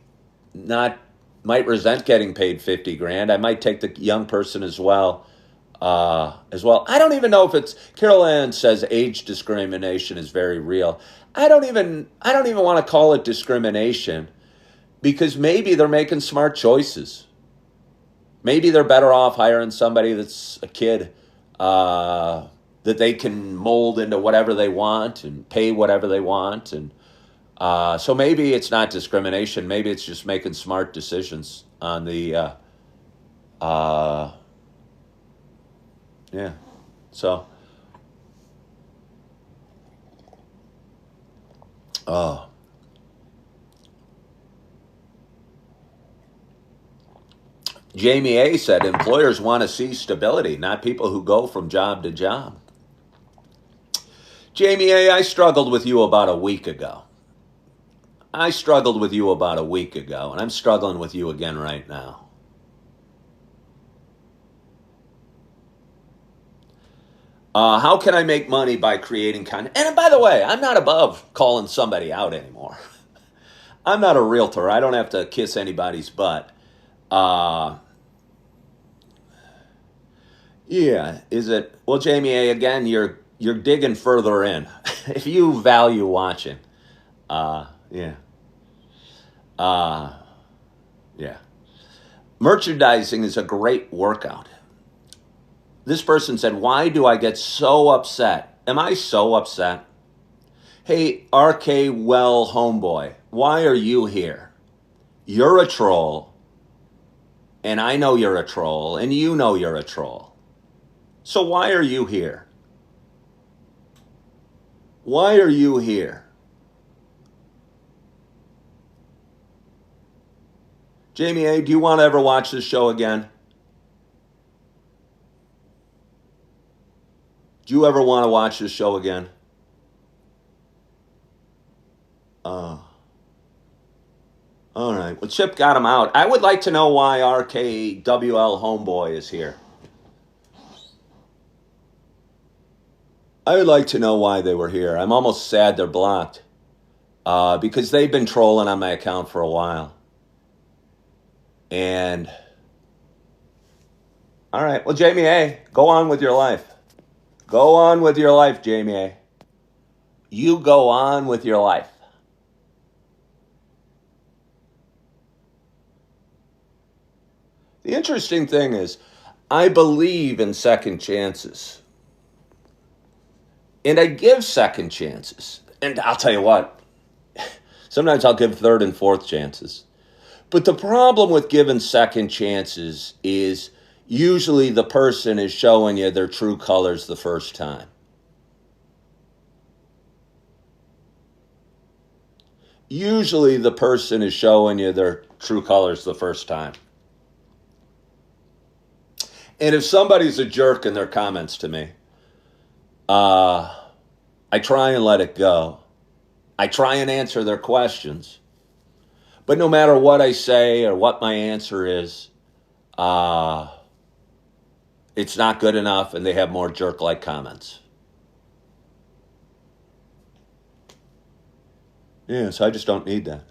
resent getting paid 50 grand. I might take the young person as well. I don't even know if it's, Carol Ann says age discrimination is very real. I don't even want to call it discrimination, because maybe they're making smart choices. Maybe they're better off hiring somebody that's a kid that they can mold into whatever they want and pay whatever they want. And so maybe it's not discrimination. Maybe it's just making smart decisions on the, yeah. So, Jamie A. said employers want to see stability, not people who go from job to job. Jamie A., I struggled with you about a week ago. And I'm struggling with you again right now. How can I make money by creating content? And by the way, I'm not above calling somebody out anymore. I'm not a realtor. I don't have to kiss anybody's butt. Yeah, is it? Well, Jamie A., again, you're digging further in. If you value watching, yeah. Yeah. Merchandising is a great workout. This person said, why do I get so upset? Am I so upset? Hey, RK Well Homeboy, why are you here? You're a troll, and I know you're a troll, and you know you're a troll. So why are you here? Why are you here? Jamie A., do you want to ever watch this show again? Do you ever want to watch this show again? All right. Well, Chip got him out. I would like to know why RKWL Homeboy is here. I would like to know why they were here. I'm almost sad they're blocked because they've been trolling on my account for a while. And, all right. Well, Jamie A., go on with your life. Go on with your life, Jamie A. You go on with your life. The interesting thing is, I believe in second chances. And I give second chances. And I'll tell you what, sometimes I'll give third and fourth chances. But the problem with giving second chances is usually the person is showing you their true colors the first time. Usually the person is showing you their true colors the first time. And if somebody's a jerk in their comments to me, I try and let it go. I try and answer their questions. But no matter what I say or what my answer is, it's not good enough, and they have more jerk-like comments. Yeah, so I just don't need that.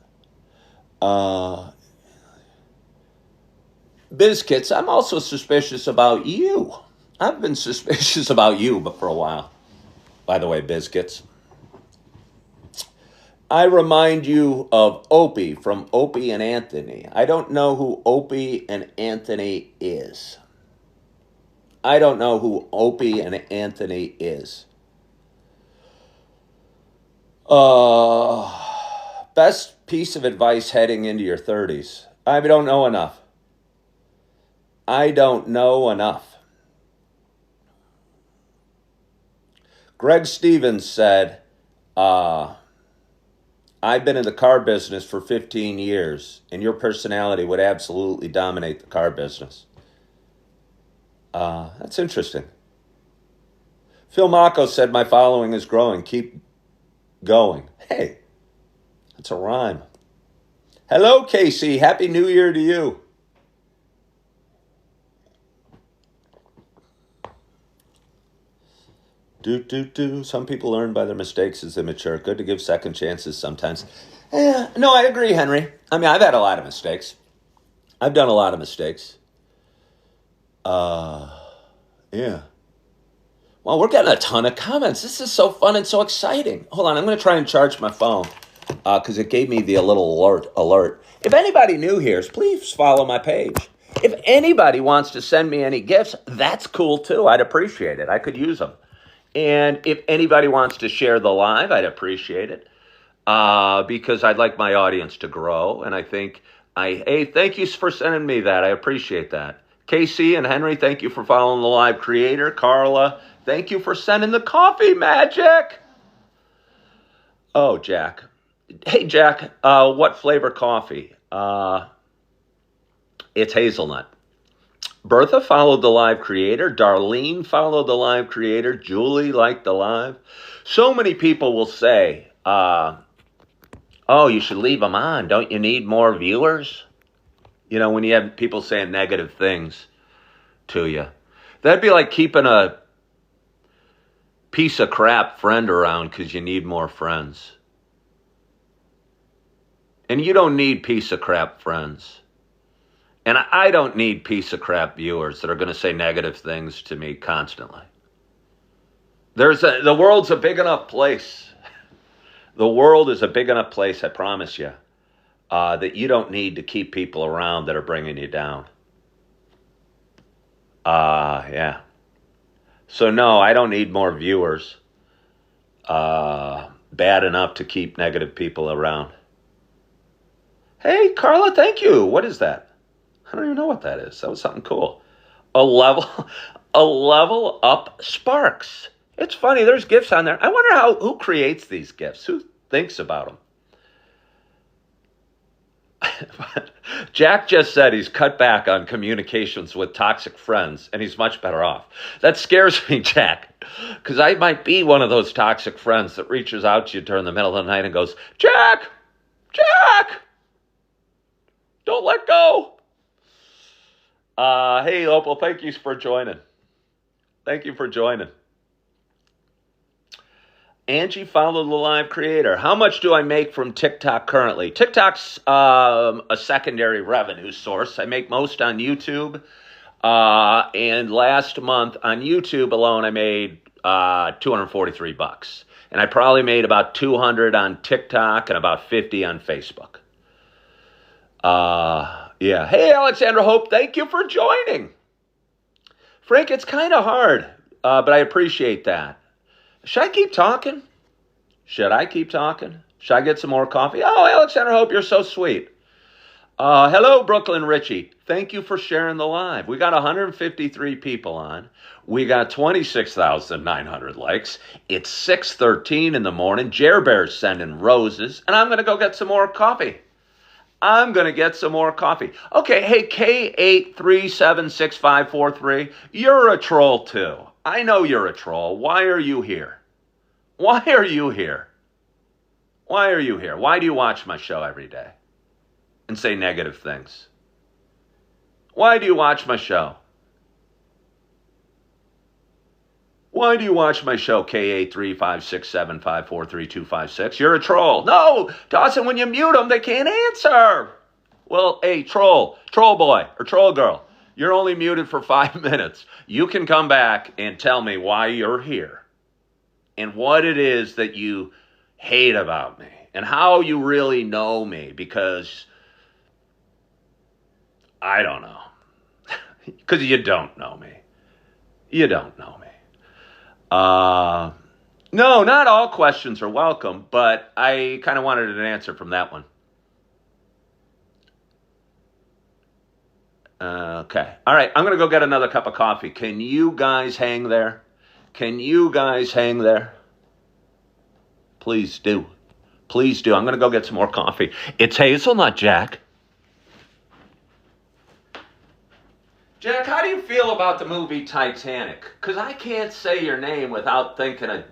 Bizkits, I'm also suspicious about you. I've been suspicious about you, but for a while. By the way, Bizkits, I remind you of Opie from Opie and Anthony. I don't know who Opie and Anthony is. I don't know who Opie and Anthony is. Best piece of advice heading into your 30s. I don't know enough. I don't know enough. Greg Stevens said, I've been in the car business for 15 years, and your personality would absolutely dominate the car business. That's interesting. Phil Mako said, my following is growing. Keep going. Hey, that's a rhyme. Hello, Casey. Happy New Year to you. Some people learn by their mistakes as they mature. Good to give second chances sometimes. No, I agree, Henry. I mean, I've had a lot of mistakes. I've done a lot of mistakes. Yeah. Well, we're getting a ton of comments. This is so fun and so exciting. Hold on, I'm going to try and charge my phone because it gave me the little alert. If anybody new here, please follow my page. If anybody wants to send me any gifts, that's cool too. I'd appreciate it. I could use them. And if anybody wants to share the live, I'd appreciate it because I'd like my audience to grow. And I think, hey, thank you for sending me that. I appreciate that. Casey and Henry, thank you for following the live creator. Carla, thank you for sending the coffee magic. Oh, Jack. Hey, Jack, what flavor coffee? It's hazelnut. Bertha followed the live creator. Darlene followed the live creator. Julie liked the live. So many people will say, oh, you should leave them on. Don't you need more viewers? You know, when you have people saying negative things to you. That'd be like keeping a piece of crap friend around because you need more friends. And you don't need piece of crap friends. And I don't need piece of crap viewers that are going to say negative things to me constantly. The world's a big enough place. The world is a big enough place, I promise you, that you don't need to keep people around that are bringing you down. Yeah. So no, I don't need more viewers. Bad enough to keep negative people around. Hey, Carla, thank you. What is that? I don't even know what that is. That was something cool. A level up Sparks. It's funny. There's gifts on there. I wonder who creates these gifts. Who thinks about them? Jack just said he's cut back on communications with toxic friends, and he's much better off. That scares me, Jack, because I might be one of those toxic friends that reaches out to you during the middle of the night and goes, Jack, don't let go. Hey, Opal, thank you for joining. Thank you for joining. Angie followed the live creator. How much do I make from TikTok currently? TikTok's a secondary revenue source. I make most on YouTube. And last month on YouTube alone, I made $243. And I probably made about 200 on TikTok and about 50 on Facebook. Yeah. Hey, Alexandra Hope, thank you for joining. Frank, it's kind of hard, but I appreciate that. Should I keep talking? Should I get some more coffee? Oh, Alexandra Hope, you're so sweet. Hello, Brooklyn Richie. Thank you for sharing the live. We got 153 people on. We got 26,900 likes. It's 6:13 in the morning. Jer Bear's sending roses, and I'm going to go get some more coffee. Okay, hey, K8376543, you're a troll too. I know you're a troll. Why are you here? Why do you watch my show every day? and say negative things? Why do you watch my show? Why do you watch my show, K835675432256? You're a troll. No, Dawson, when you mute them, they can't answer. Well, hey, troll boy or troll girl, you're only muted for 5 minutes. You can come back and tell me why you're here and what it is that you hate about me and how you really know me, because I don't know. Because you don't know me. You don't know me. No, not all questions are welcome, but I kind of wanted an answer from that one. Okay. All right. I'm going to go get another cup of coffee. Can you guys hang there? Can you guys hang there? Please do. Please do. I'm going to go get some more coffee. It's Hazelnut, Jack. Jack, how do you feel about the movie Titanic? Because I can't say your name without thinking of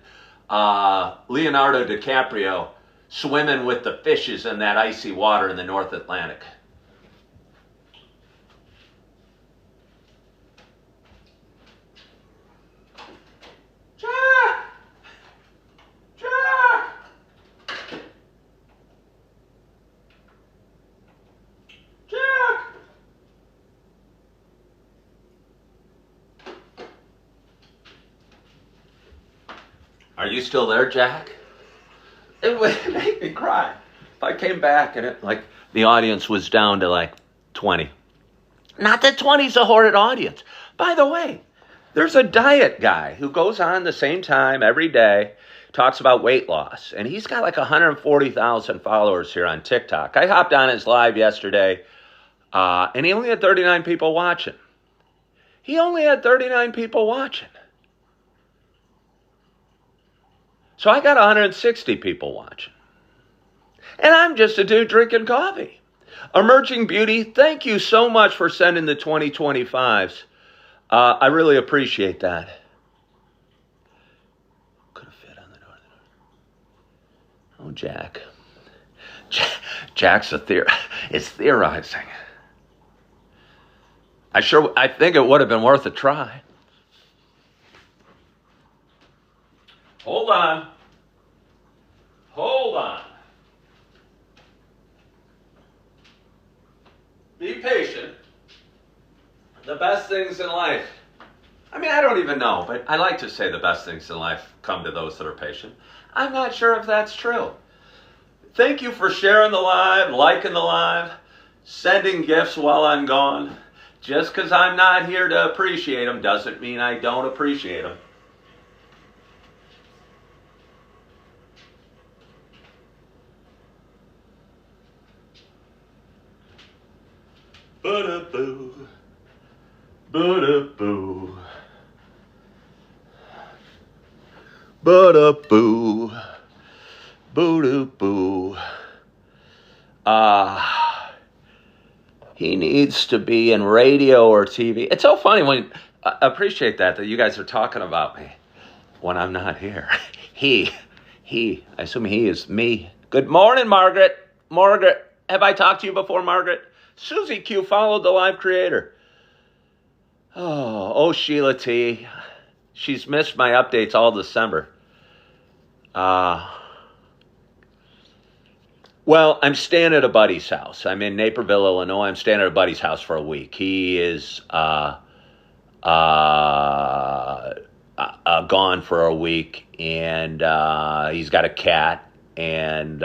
Leonardo DiCaprio swimming with the fishes in that icy water in the North Atlantic. Jack! Jack! Jack! Are you still there, Jack? It would make me cry if I came back and the audience was down to 20. Not that 20's a horrid audience. By the way, there's a diet guy who goes on the same time every day, talks about weight loss, and he's got 140,000 followers here on TikTok. I hopped on his live yesterday, and he only had 39 people watching. He only had 39 people watching. So I got 160 people watching. And I'm just a dude drinking coffee. Emerging Beauty, thank you so much for sending the 2025s. I really appreciate that. Could have fit on the door. Oh, Jack. Jack's is theorizing. I think it would have been worth a try. Hold on. Hold on. Be patient. The best things in life. I mean, I don't even know, but I like to say the best things in life come to those that are patient. I'm not sure if that's true. Thank you for sharing the live, liking the live, sending gifts while I'm gone. Just because I'm not here to appreciate them doesn't mean I don't appreciate them. Ba-da-boo, ba-da-boo, ba-da-boo, boo-doo-boo. He needs to be in radio or TV. It's so funny when I appreciate that you guys are talking about me when I'm not here. He, I assume he is me. Good morning, Margaret. Margaret, have I talked to you before, Margaret? Susie Q followed the live creator. Oh, Sheila T. She's missed my updates all December. Well, I'm staying at a buddy's house. I'm in Naperville, Illinois. I'm staying at a buddy's house for a week. He is gone for a week, and he's got a cat, and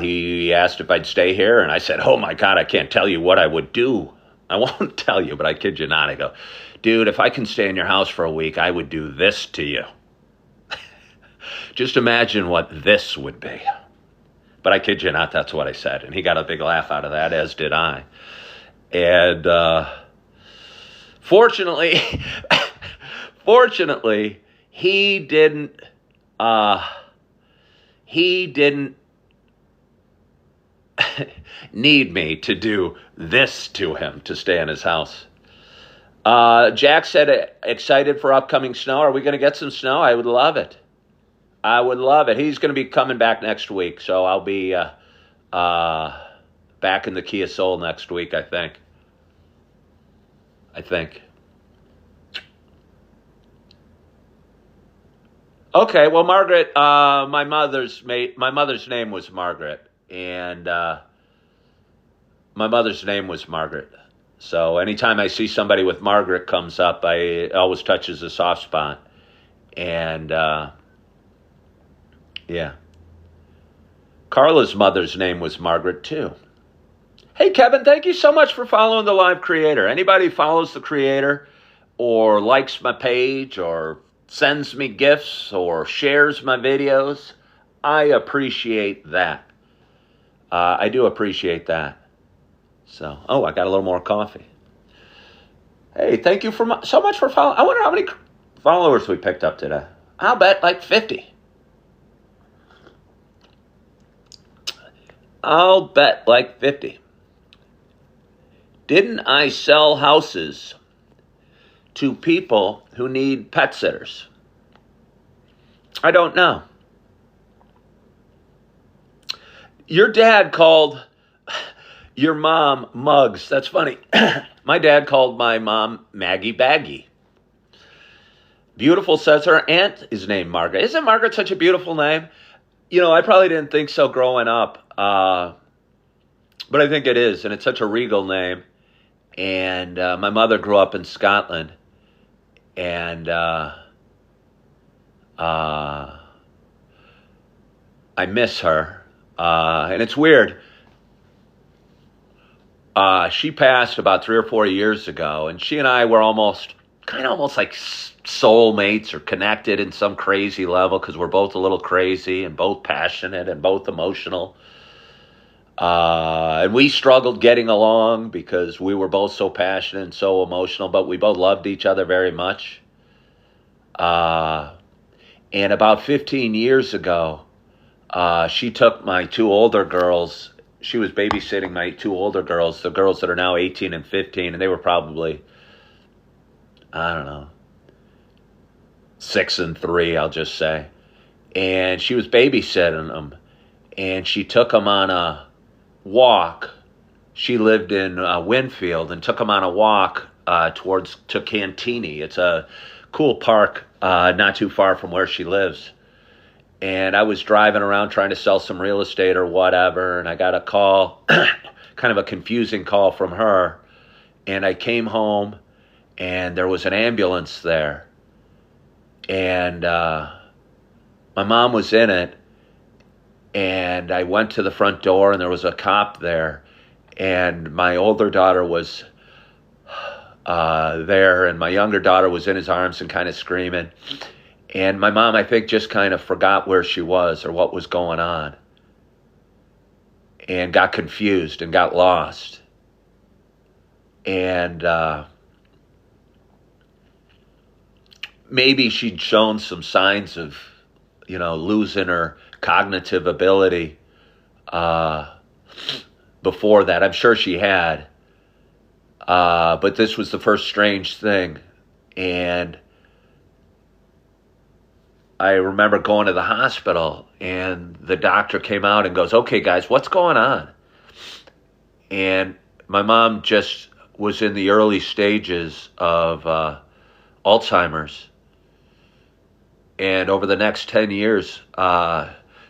he asked if I'd stay here, and I said, oh my God, I can't tell you what I would do. I won't tell you, but I kid you not. I go, dude, if I can stay in your house for a week, I would do this to you. Just imagine what this would be. But I kid you not, that's what I said. And he got a big laugh out of that, as did I. And fortunately, he didn't need me to do this to him to stay in his house. Jack said, excited for upcoming snow. Are we going to get some snow? I would love it. I would love it. He's going to be coming back next week, so I'll be back in the Kia Soul next week, I think. Okay, well, Margaret, my mother's name was Margaret, and my mother's name was Margaret. So anytime I see somebody with Margaret comes up, it always touches a soft spot. And yeah, Carla's mother's name was Margaret too. Hey, Kevin, thank you so much for following the live creator. Anybody who follows the creator or likes my page or sends me gifts or shares my videos, I appreciate that. I do appreciate that. So, I got a little more coffee. Hey, thank you so much for following. I wonder how many followers we picked up today. I'll bet like 50. I'll bet like 50. Didn't I sell houses to people who need pet sitters? I don't know. Your dad called your mom Muggs. That's funny. My dad called my mom Maggie Baggy. Beautiful says her aunt is named Margaret. Isn't Margaret such a beautiful name? You know, I probably didn't think so growing up. But I think it is. And it's such a regal name. And my mother grew up in Scotland. And I miss her. And it's weird. She passed about 3 or 4 years ago, and she and I were almost like soulmates or connected in some crazy level because we're both a little crazy and both passionate and both emotional. And we struggled getting along because we were both so passionate and so emotional, but we both loved each other very much. And about 15 years ago, she took my 2 older girls. She was babysitting my 2 older girls, the girls that are now 18 and 15, and they were probably, I don't know, 6 and 3, I'll just say. And she was babysitting them, and she took them on a walk. She lived in Winfield and took them on a walk to Cantini. It's a cool park not too far from where she lives. And I was driving around trying to sell some real estate or whatever, and I got a call, kind of a confusing call from her. And I came home, and there was an ambulance there. And my mom was in it, and I went to the front door, and there was a cop there. And my older daughter was there, and my younger daughter was in his arms and kind of screaming. And my mom, I think, just kind of forgot where she was or what was going on and got confused and got lost. And maybe she'd shown some signs of, losing her cognitive ability before that. I'm sure she had. But this was the first strange thing. And I remember going to the hospital, and the doctor came out and goes, "Okay, guys, what's going on?" And my mom just was in the early stages of Alzheimer's. And over the next 10 years,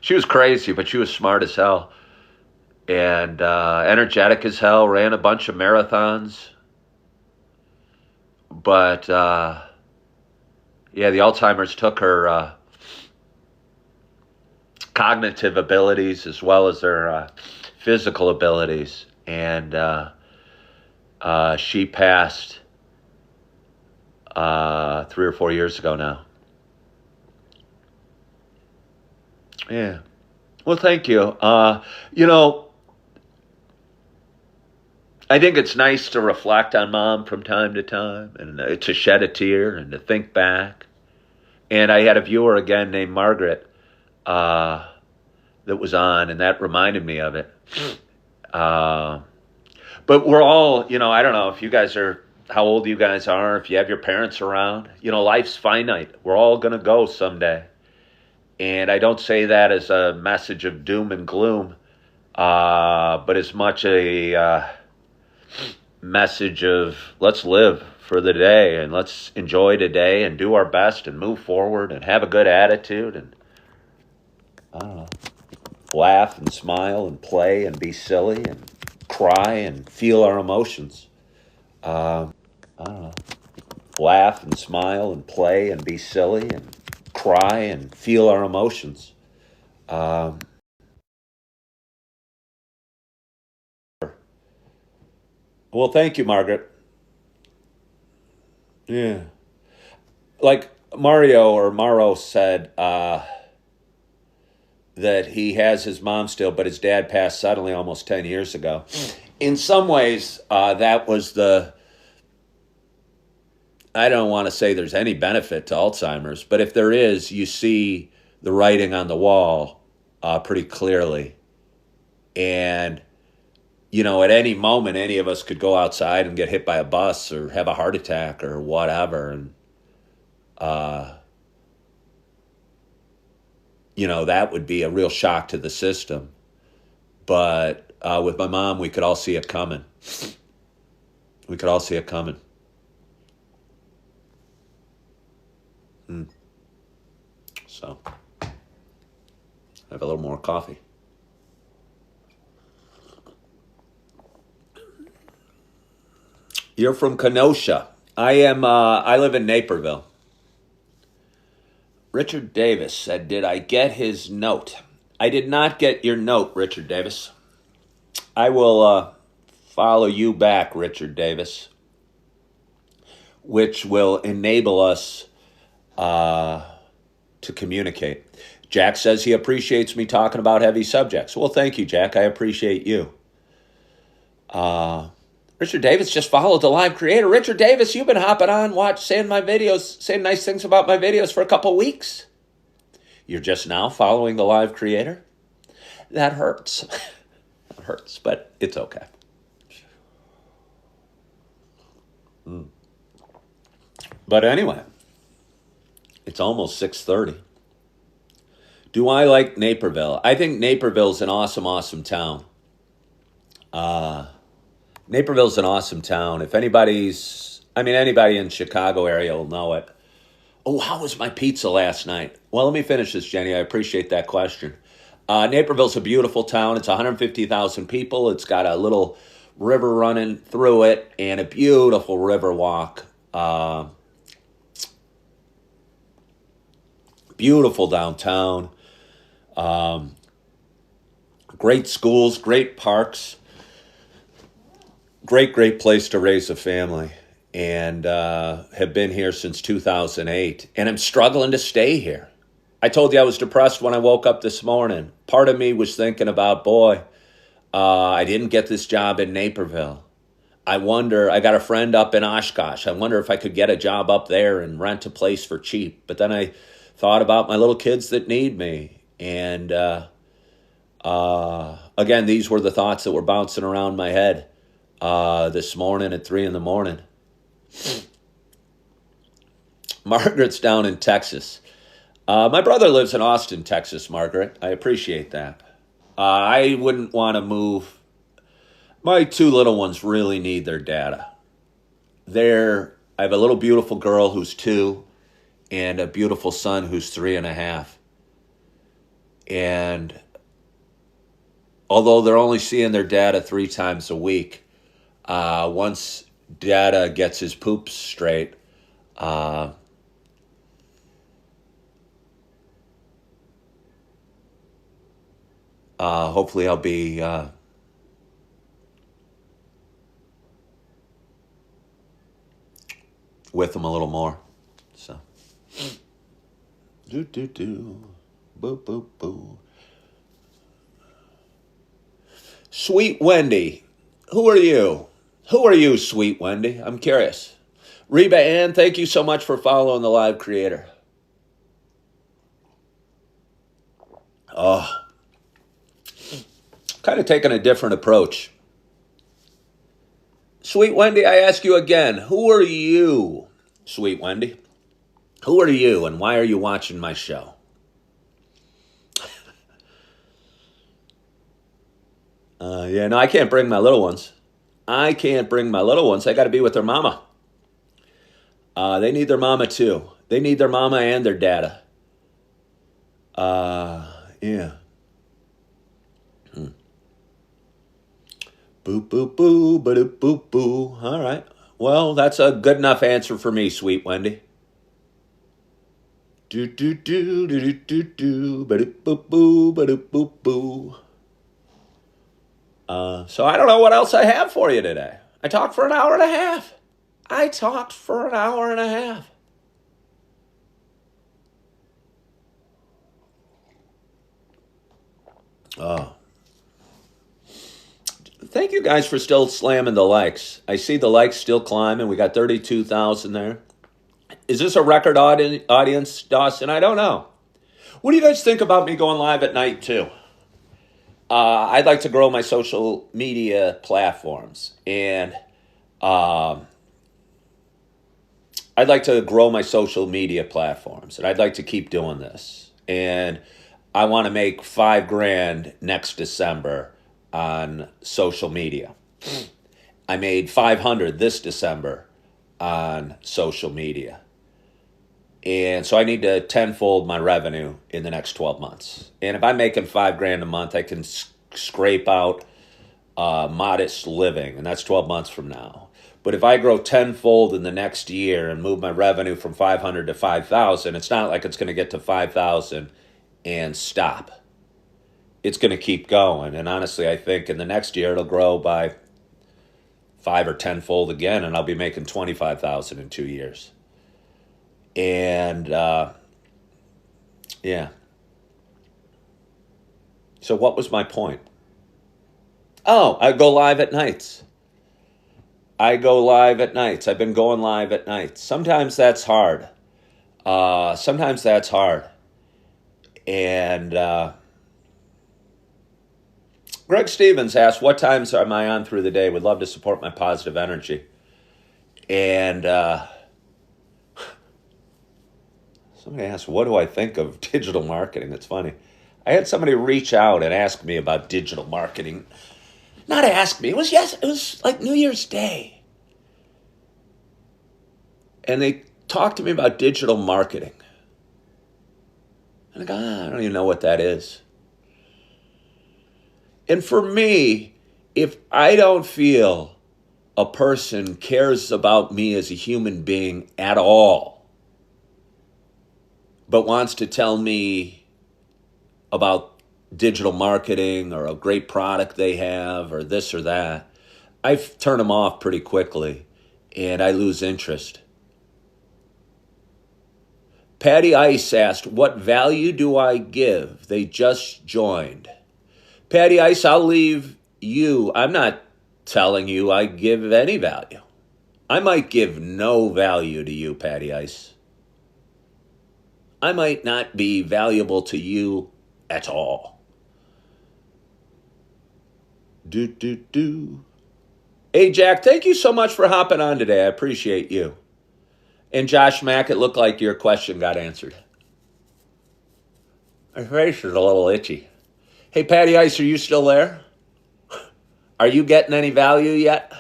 she was crazy, but she was smart as hell. And energetic as hell, ran a bunch of marathons. But the Alzheimer's took her cognitive abilities as well as her physical abilities. And she passed 3 or 4 years ago now. Yeah. Well, thank you. I think it's nice to reflect on Mom from time to time and to shed a tear and to think back. And I had a viewer again named Margaret that was on, and that reminded me of it. But we're all, I don't know if you guys how old you guys are, if you have your parents around. Life's finite. We're all going to go someday. And I don't say that as a message of doom and gloom. But but as much a message of let's live for the day and let's enjoy today and do our best and move forward and have a good attitude and I don't know, laugh and smile and play and be silly and cry and feel our emotions. I don't know, laugh and smile and play and be silly and cry and feel our emotions. Well, thank you, Margaret. Yeah. Like Mario or Maro said, that he has his mom still, but his dad passed suddenly almost 10 years ago. In some ways, that was I don't want to say there's any benefit to Alzheimer's, but if there is, you see the writing on the wall pretty clearly. And, at any moment, any of us could go outside and get hit by a bus or have a heart attack or whatever. And, that would be a real shock to the system. But with my mom, we could all see it coming. We could all see it coming. So, have a little more coffee. You're from Kenosha. I live in Naperville. Richard Davis said, did I get his note? I did not get your note, Richard Davis. I will follow you back, Richard Davis, which will enable us to communicate. Jack says he appreciates me talking about heavy subjects. Well, thank you, Jack. I appreciate you. Richard Davis just followed the live creator. Richard Davis, you've been hopping on, saying my videos, saying nice things about my videos for a couple weeks. You're just now following the live creator? That hurts. That hurts, but it's okay. But anyway, it's almost 6:30. Do I like Naperville? I think Naperville's an awesome, awesome town. Naperville's an awesome town. If anybody in Chicago area will know it. Oh, how was my pizza last night? Well, let me finish this, Jenny. I appreciate that question. Naperville's a beautiful town. It's 150,000 people. It's got a little river running through it and a beautiful river walk. Beautiful downtown. Great schools, great parks. Great place to raise a family. And have been here since 2008. And I'm struggling to stay here. I told you I was depressed when I woke up this morning. Part of me was thinking about, boy, I didn't get this job in Naperville. I got a friend up in Oshkosh. I wonder if I could get a job up there and rent a place for cheap. But then I thought about my little kids that need me. And again, these were the thoughts that were bouncing around my head this morning at 3 a.m. Margaret's down in Texas. My brother lives in Austin, Texas, Margaret. I appreciate that. I wouldn't want to move. My two little ones really need their data. I have a little beautiful girl who's 2 and a beautiful son who's 3.5. And although they're only seeing their data 3 times a week, once Dada gets his poops straight, hopefully I'll be with him a little more. So, boo, boo, boo. Sweet Wendy, who are you? Who are you, Sweet Wendy? I'm curious. Reba Ann, thank you so much for following the live creator. Oh, kind of taking a different approach. Sweet Wendy, I ask you again, who are you, Sweet Wendy? Who are you and why are you watching my show? Yeah, no, I can't bring my little ones. I can't bring my little ones. They got to be with their mama. They need their mama too. They need their mama and their dada. Yeah. Hmm. Boo, boo, boo, ba boo, boo. All right. Well, that's a good enough answer for me, sweet Wendy. Do, do, do, do, do, do, do, ba boo, boo, ba boo, boo. So I don't know what else I have for you today. I talked for an hour and a half. I talked for an hour and a half. Oh. Thank you guys for still slamming the likes. I see the likes still climbing. We got 32,000 there. Is this a record audience, Dawson? I don't know. What do you guys think about me going live at night, too? I'd like to grow my social media platforms. And I'd like to grow my social media platforms. And I'd like to keep doing this. And I want to make $5,000 next December on social media. I made 500 this December on social media. And so I need to tenfold my revenue in the next 12 months. And if I'm making $5,000 a month, I can scrape out modest living, and that's 12 months from now. But if I grow tenfold in the next year and move my revenue from 500 to 5,000, it's not like it's going to get to 5,000 and stop. It's going to keep going. And honestly, I think in the next year it'll grow by 5 or tenfold again, and I'll be making 25,000 in 2 years. And yeah. So what was my point? Oh, I go live at nights. I've been going live at nights. Sometimes that's hard. And Greg Stevens asked, what times am I on through the day? Would love to support my positive energy. And somebody asked, what do I think of digital marketing? It's funny. I had somebody reach out and ask me about digital marketing. Not ask me. It was like New Year's Day. And they talked to me about digital marketing. And I go, I don't even know what that is. And for me, if I don't feel a person cares about me as a human being at all, but wants to tell me about digital marketing or a great product they have or this or that, I turn them off pretty quickly and I lose interest. Patty Ice asked, what value do I give? They just joined. Patty Ice, I'll leave you. I'm not telling you I give any value. I might give no value to you, Patty Ice. I might not be valuable to you at all. Hey, Jack, thank you so much for hopping on today. I appreciate you. And Josh Mack, it looked like your question got answered. My face is a little itchy. Hey, Patty Ice, are you still there? Are you getting any value yet?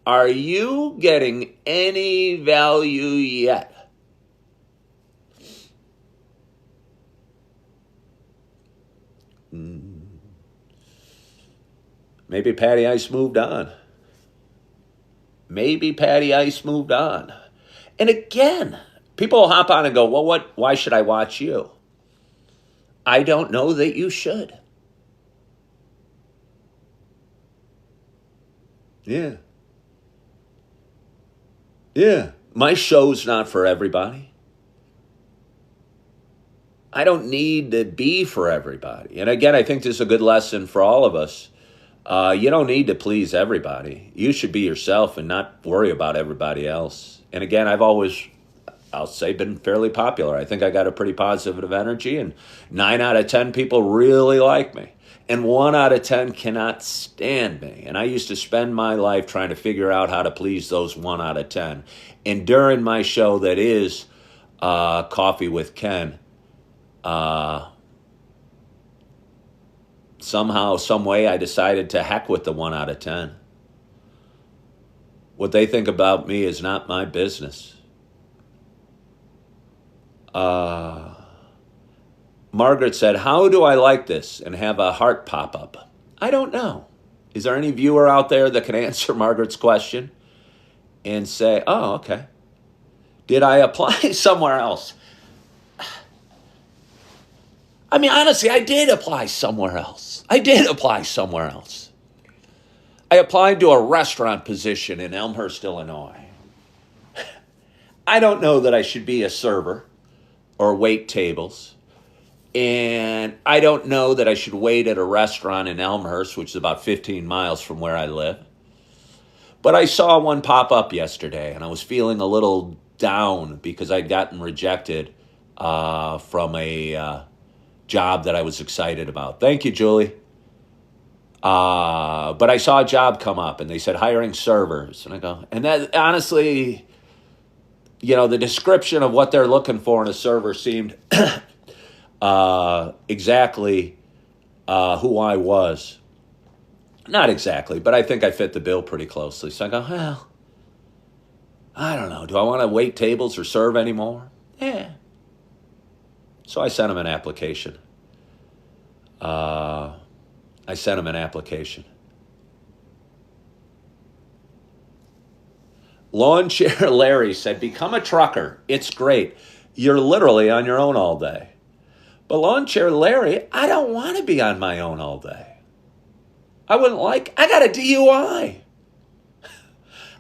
Are you getting any value yet? Maybe Patty Ice moved on. And again, people hop on and go, well, why should I watch you? I don't know that you should. Yeah. My show's not for everybody. I don't need to be for everybody. And again, I think this is a good lesson for all of us. You don't need to please everybody. You should be yourself and not worry about everybody else. And again, I'll say, been fairly popular. I think I got a pretty positive energy, and 9 out of 10 people really like me. And 1 out of 10 cannot stand me. And I used to spend my life trying to figure out how to please those 1 out of 10. And during my show that is Coffee with Ken, somehow, some way, I decided to heck with the 1 out of 10. What they think about me is not my business. Margaret said, how do I like this? And have a heart pop up. I don't know. Is there any viewer out there that can answer Margaret's question and say, oh, okay. Did I apply somewhere else? I mean, honestly, I did apply somewhere else. I applied to a restaurant position in Elmhurst, Illinois. I don't know that I should be a server or wait tables. And I don't know that I should wait at a restaurant in Elmhurst, which is about 15 miles from where I live. But I saw one pop up yesterday, and I was feeling a little down because I'd gotten rejected from a job that I was excited about. Thank you, Julie. But I saw a job come up, and they said hiring servers. And I go, and that honestly, the description of what they're looking for in a server seemed exactly who I was. Not exactly, but I think I fit the bill pretty closely. So I go, well, I don't know. Do I want to wait tables or serve anymore? Yeah. So I sent him an application. Lawn Chair Larry said, become a trucker. It's great. You're literally on your own all day. But Lawn Chair Larry, I don't want to be on my own all day. I got a DUI.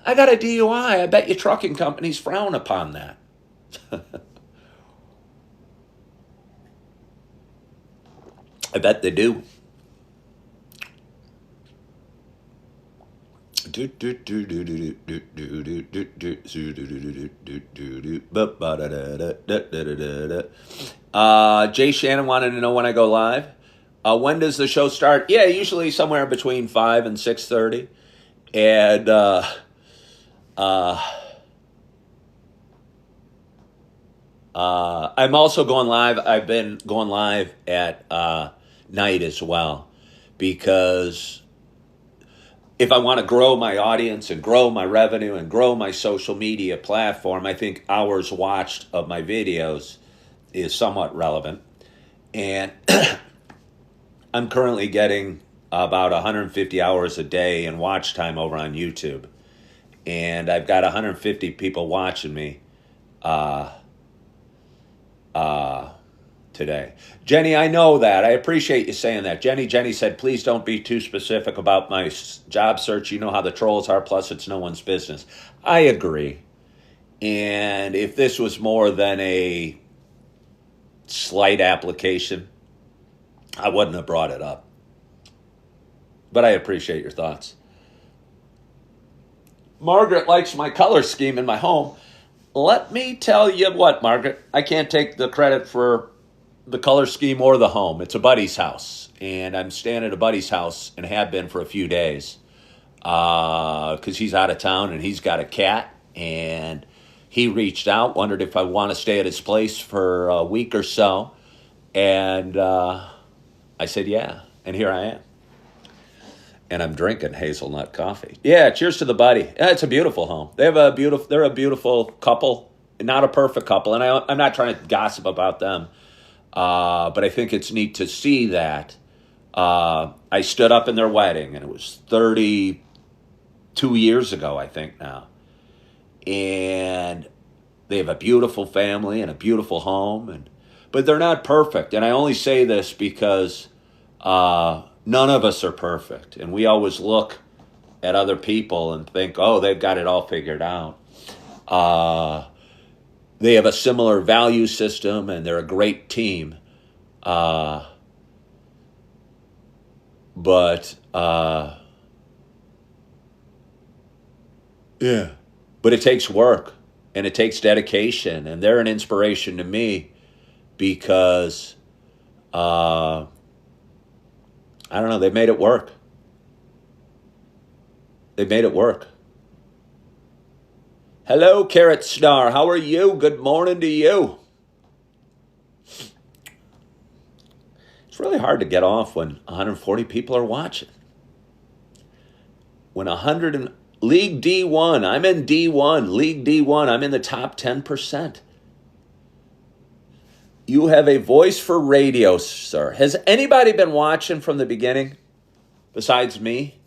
I bet you trucking companies frown upon that. I bet they do. Jay Shannon wanted to know when I go live. When does the show start? Yeah, usually somewhere between 5 and 6:30. And I'm also going live. I've been going live at night as well, because if I want to grow my audience and grow my revenue and grow my social media platform, I think hours watched of my videos is somewhat relevant. And I'm currently getting about 150 hours a day in watch time over on YouTube. And I've got 150 people watching me today. Jenny, I know that. I appreciate you saying that. Jenny said, please don't be too specific about my job search. You know how the trolls are, plus it's no one's business. I agree. And if this was more than a slight application, I wouldn't have brought it up. But I appreciate your thoughts. Margaret likes my color scheme in my home. Let me tell you what, Margaret, I can't take the credit for the color scheme or the home. It's a buddy's house, and I'm staying at a buddy's house and have been for a few days because he's out of town and he's got a cat, and he reached out, wondered if I want to stay at his place for a week or so, and I said yeah, and here I am. And I'm drinking hazelnut coffee. Yeah, cheers to the buddy. Yeah, it's a beautiful home. They're a beautiful couple, not a perfect couple, and I'm not trying to gossip about them, but I think it's neat to see that. I stood up in their wedding, and it was 32 years ago, I think now. And they have a beautiful family and a beautiful home, but they're not perfect. And I only say this because none of us are perfect, and we always look at other people and think, oh, they've got it all figured out. They have a similar value system, and they're a great team. But it takes work, and it takes dedication, and they're an inspiration to me because I don't know, they've made it work. Hello, Carrot Star. How are you? Good morning to you. It's really hard to get off when 140 people are watching. When 100 and League D1, I'm in D1, League D1, I'm in the top 10%. You have a voice for radio, sir. Has anybody been watching from the beginning besides me?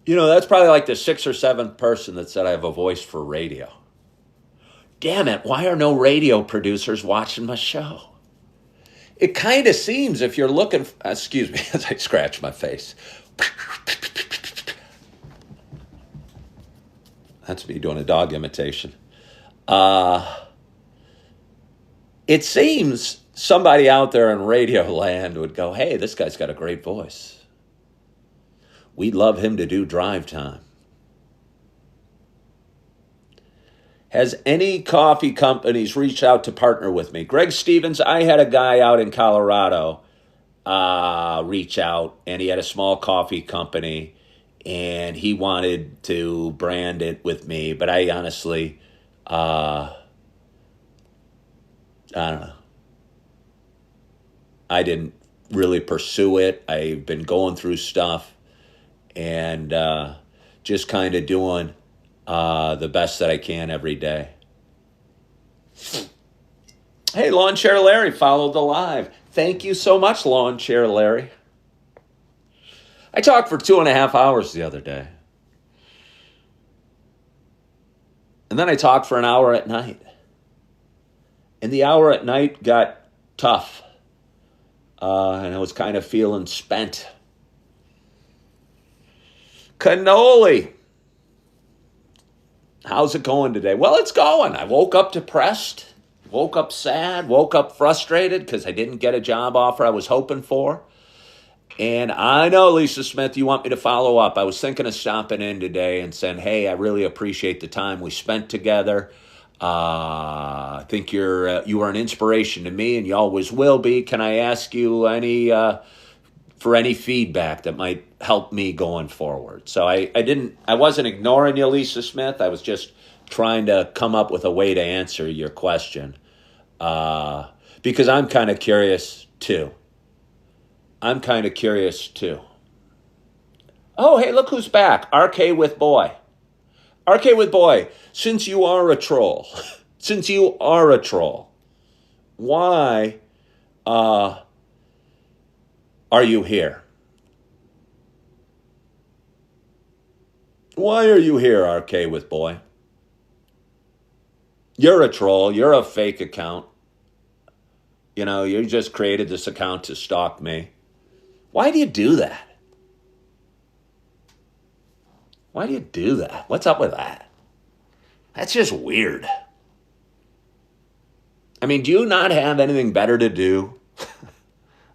You know, that's probably like the 6th or 7th person that said I have a voice for radio. Damn it, why are no radio producers watching my show? It kind of seems if you're looking, excuse me, as I scratch my face. That's me doing a dog imitation. It seems somebody out there in radio land would go, hey, this guy's got a great voice. We'd love him to do drive time. Has any coffee companies reached out to partner with me? Greg Stevens, I had a guy out in Colorado reach out, and he had a small coffee company, and he wanted to brand it with me, but I honestly, I don't know. I didn't really pursue it. I've been going through stuff and just kind of doing the best that I can every day. Hey, Lawn Chair Larry followed the live. Thank you so much, Lawn Chair Larry. I talked for 2.5 hours the other day. And then I talked for an hour at night. And the hour at night got tough. And I was kind of feeling spent. Cannoli. How's it going today? Well, it's going. I woke up depressed, woke up sad, woke up frustrated because I didn't get a job offer I was hoping for. And I know, Lisa Smith, you want me to follow up. I was thinking of stopping in today and saying, hey, I really appreciate the time we spent together. I think you are an inspiration to me, and you always will be. Can I ask you for any feedback that might help me going forward? So I wasn't ignoring you, Lisa Smith. I was just trying to come up with a way to answer your question because I'm kind of curious too. Oh, hey, look who's back. RK with Boy. RK with Boy, since you are a troll, why are you here? Why are you here, RK with Boy? You're a troll. You're a fake account. You know, you just created this account to stalk me. Why do you do that? Why do you do that? What's up with that? That's just weird. I mean, do you not have anything better to do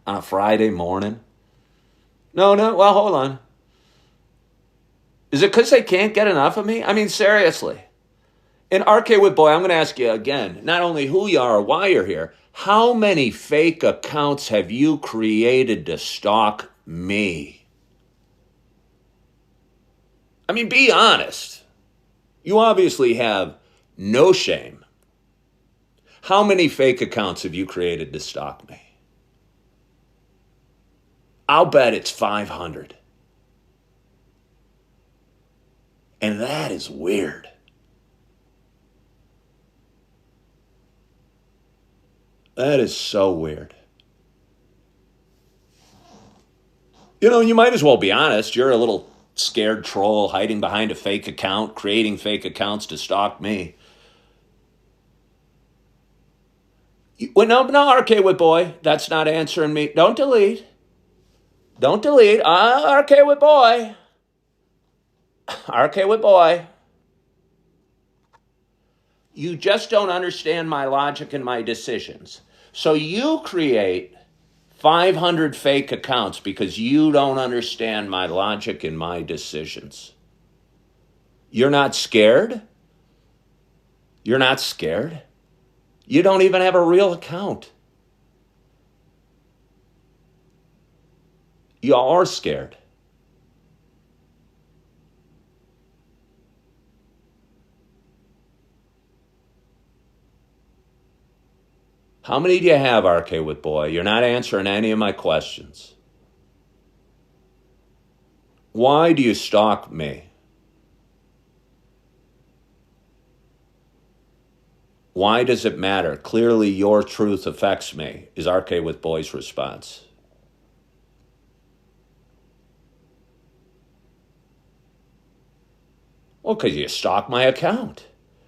on a Friday morning? No, well, hold on. Is it because they can't get enough of me? I mean, seriously. In RK with Boy, I'm going to ask you again, not only who you are or why you're here, how many fake accounts have you created to stalk me? I mean, be honest. You obviously have no shame. How many fake accounts have you created to stalk me? I'll bet it's 500. And that is weird. That is so weird. You know, you might as well be honest. You're a little scared troll hiding behind a fake account, creating fake accounts to stalk me. Well, no, RK with Boy. That's not answering me. Don't delete. RK with Boy. RK with Boy. You just don't understand my logic and my decisions. So you create 500 fake accounts because you don't understand my logic and my decisions. You're not scared? You're not scared? You don't even have a real account. You are scared. How many do you have, RK with Boy? You're not answering any of my questions. Why do you stalk me? Why does it matter? Clearly your truth affects me, is RK with Boy's response. Well, because you stalk my account.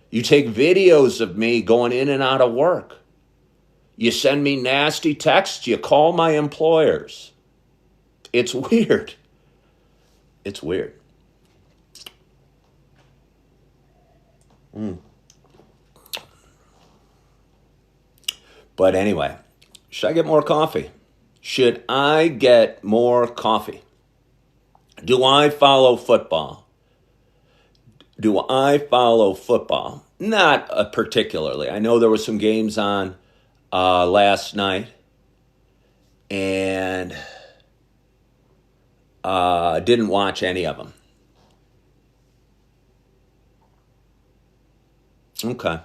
You take videos of me going in and out of work. You send me nasty texts. You call my employers. It's weird. It's weird. But anyway, should I get more coffee? Should I get more coffee? Do I follow football? Do I follow football? Not particularly. I know there were some games on last night, and didn't watch any of them. Okay.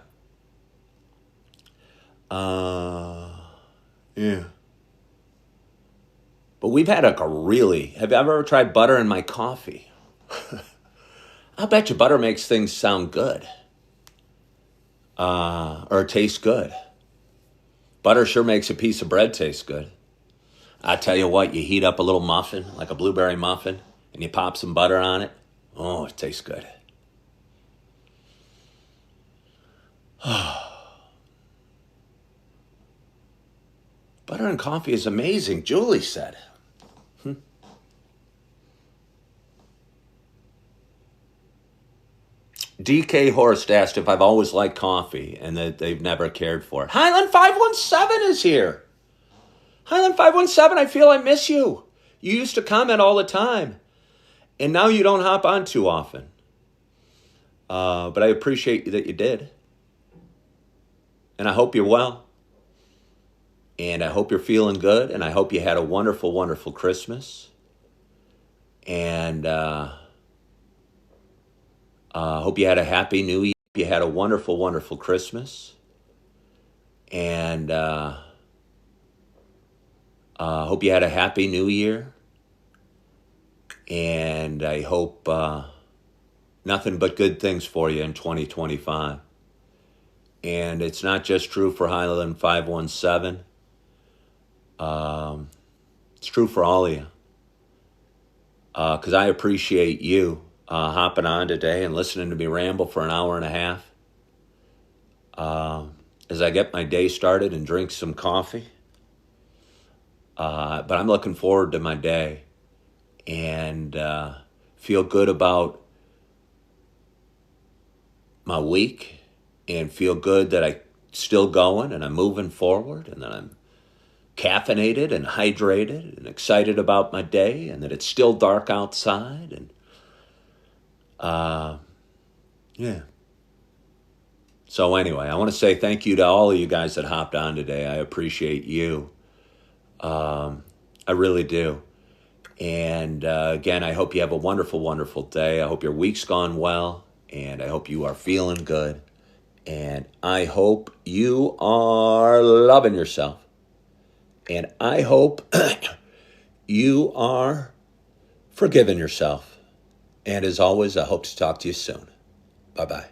Yeah. But we've had have you ever tried butter in my coffee? I bet you butter makes things sound good. Or taste good. Butter sure makes a piece of bread taste good. I tell you what, you heat up a little muffin, like a blueberry muffin, and you pop some butter on it. Oh, it tastes good. Butter and coffee is amazing, Julie said. DK Horst asked if I've always liked coffee and that they've never cared for it. Highland 517 is here. Highland 517, I feel I miss you. You used to comment all the time, and now you don't hop on too often. But I appreciate that you did. And I hope you're well. And I hope you're feeling good. And I hope you had a wonderful, wonderful Christmas. And hope you had a happy New Year. You had a wonderful, wonderful Christmas. And hope you had a happy New Year. And I hope nothing but good things for you in 2025. And it's not just true for Highland 517. It's true for all of you. Because I appreciate you hopping on today and listening to me ramble for an hour and a half. As I get my day started and drink some coffee. But I'm looking forward to my day. And feel good about my week. And feel good that I'm still going and I'm moving forward. And that I'm caffeinated and hydrated and excited about my day, and that it's still dark outside, and yeah. So anyway, I want to say thank you to all of you guys that hopped on today. I appreciate you. I really do. And again, I hope you have a wonderful, wonderful day. I hope your week's gone well, and I hope you are feeling good, and I hope you are loving yourself. And I hope you are forgiving yourself. And as always, I hope to talk to you soon. Bye-bye.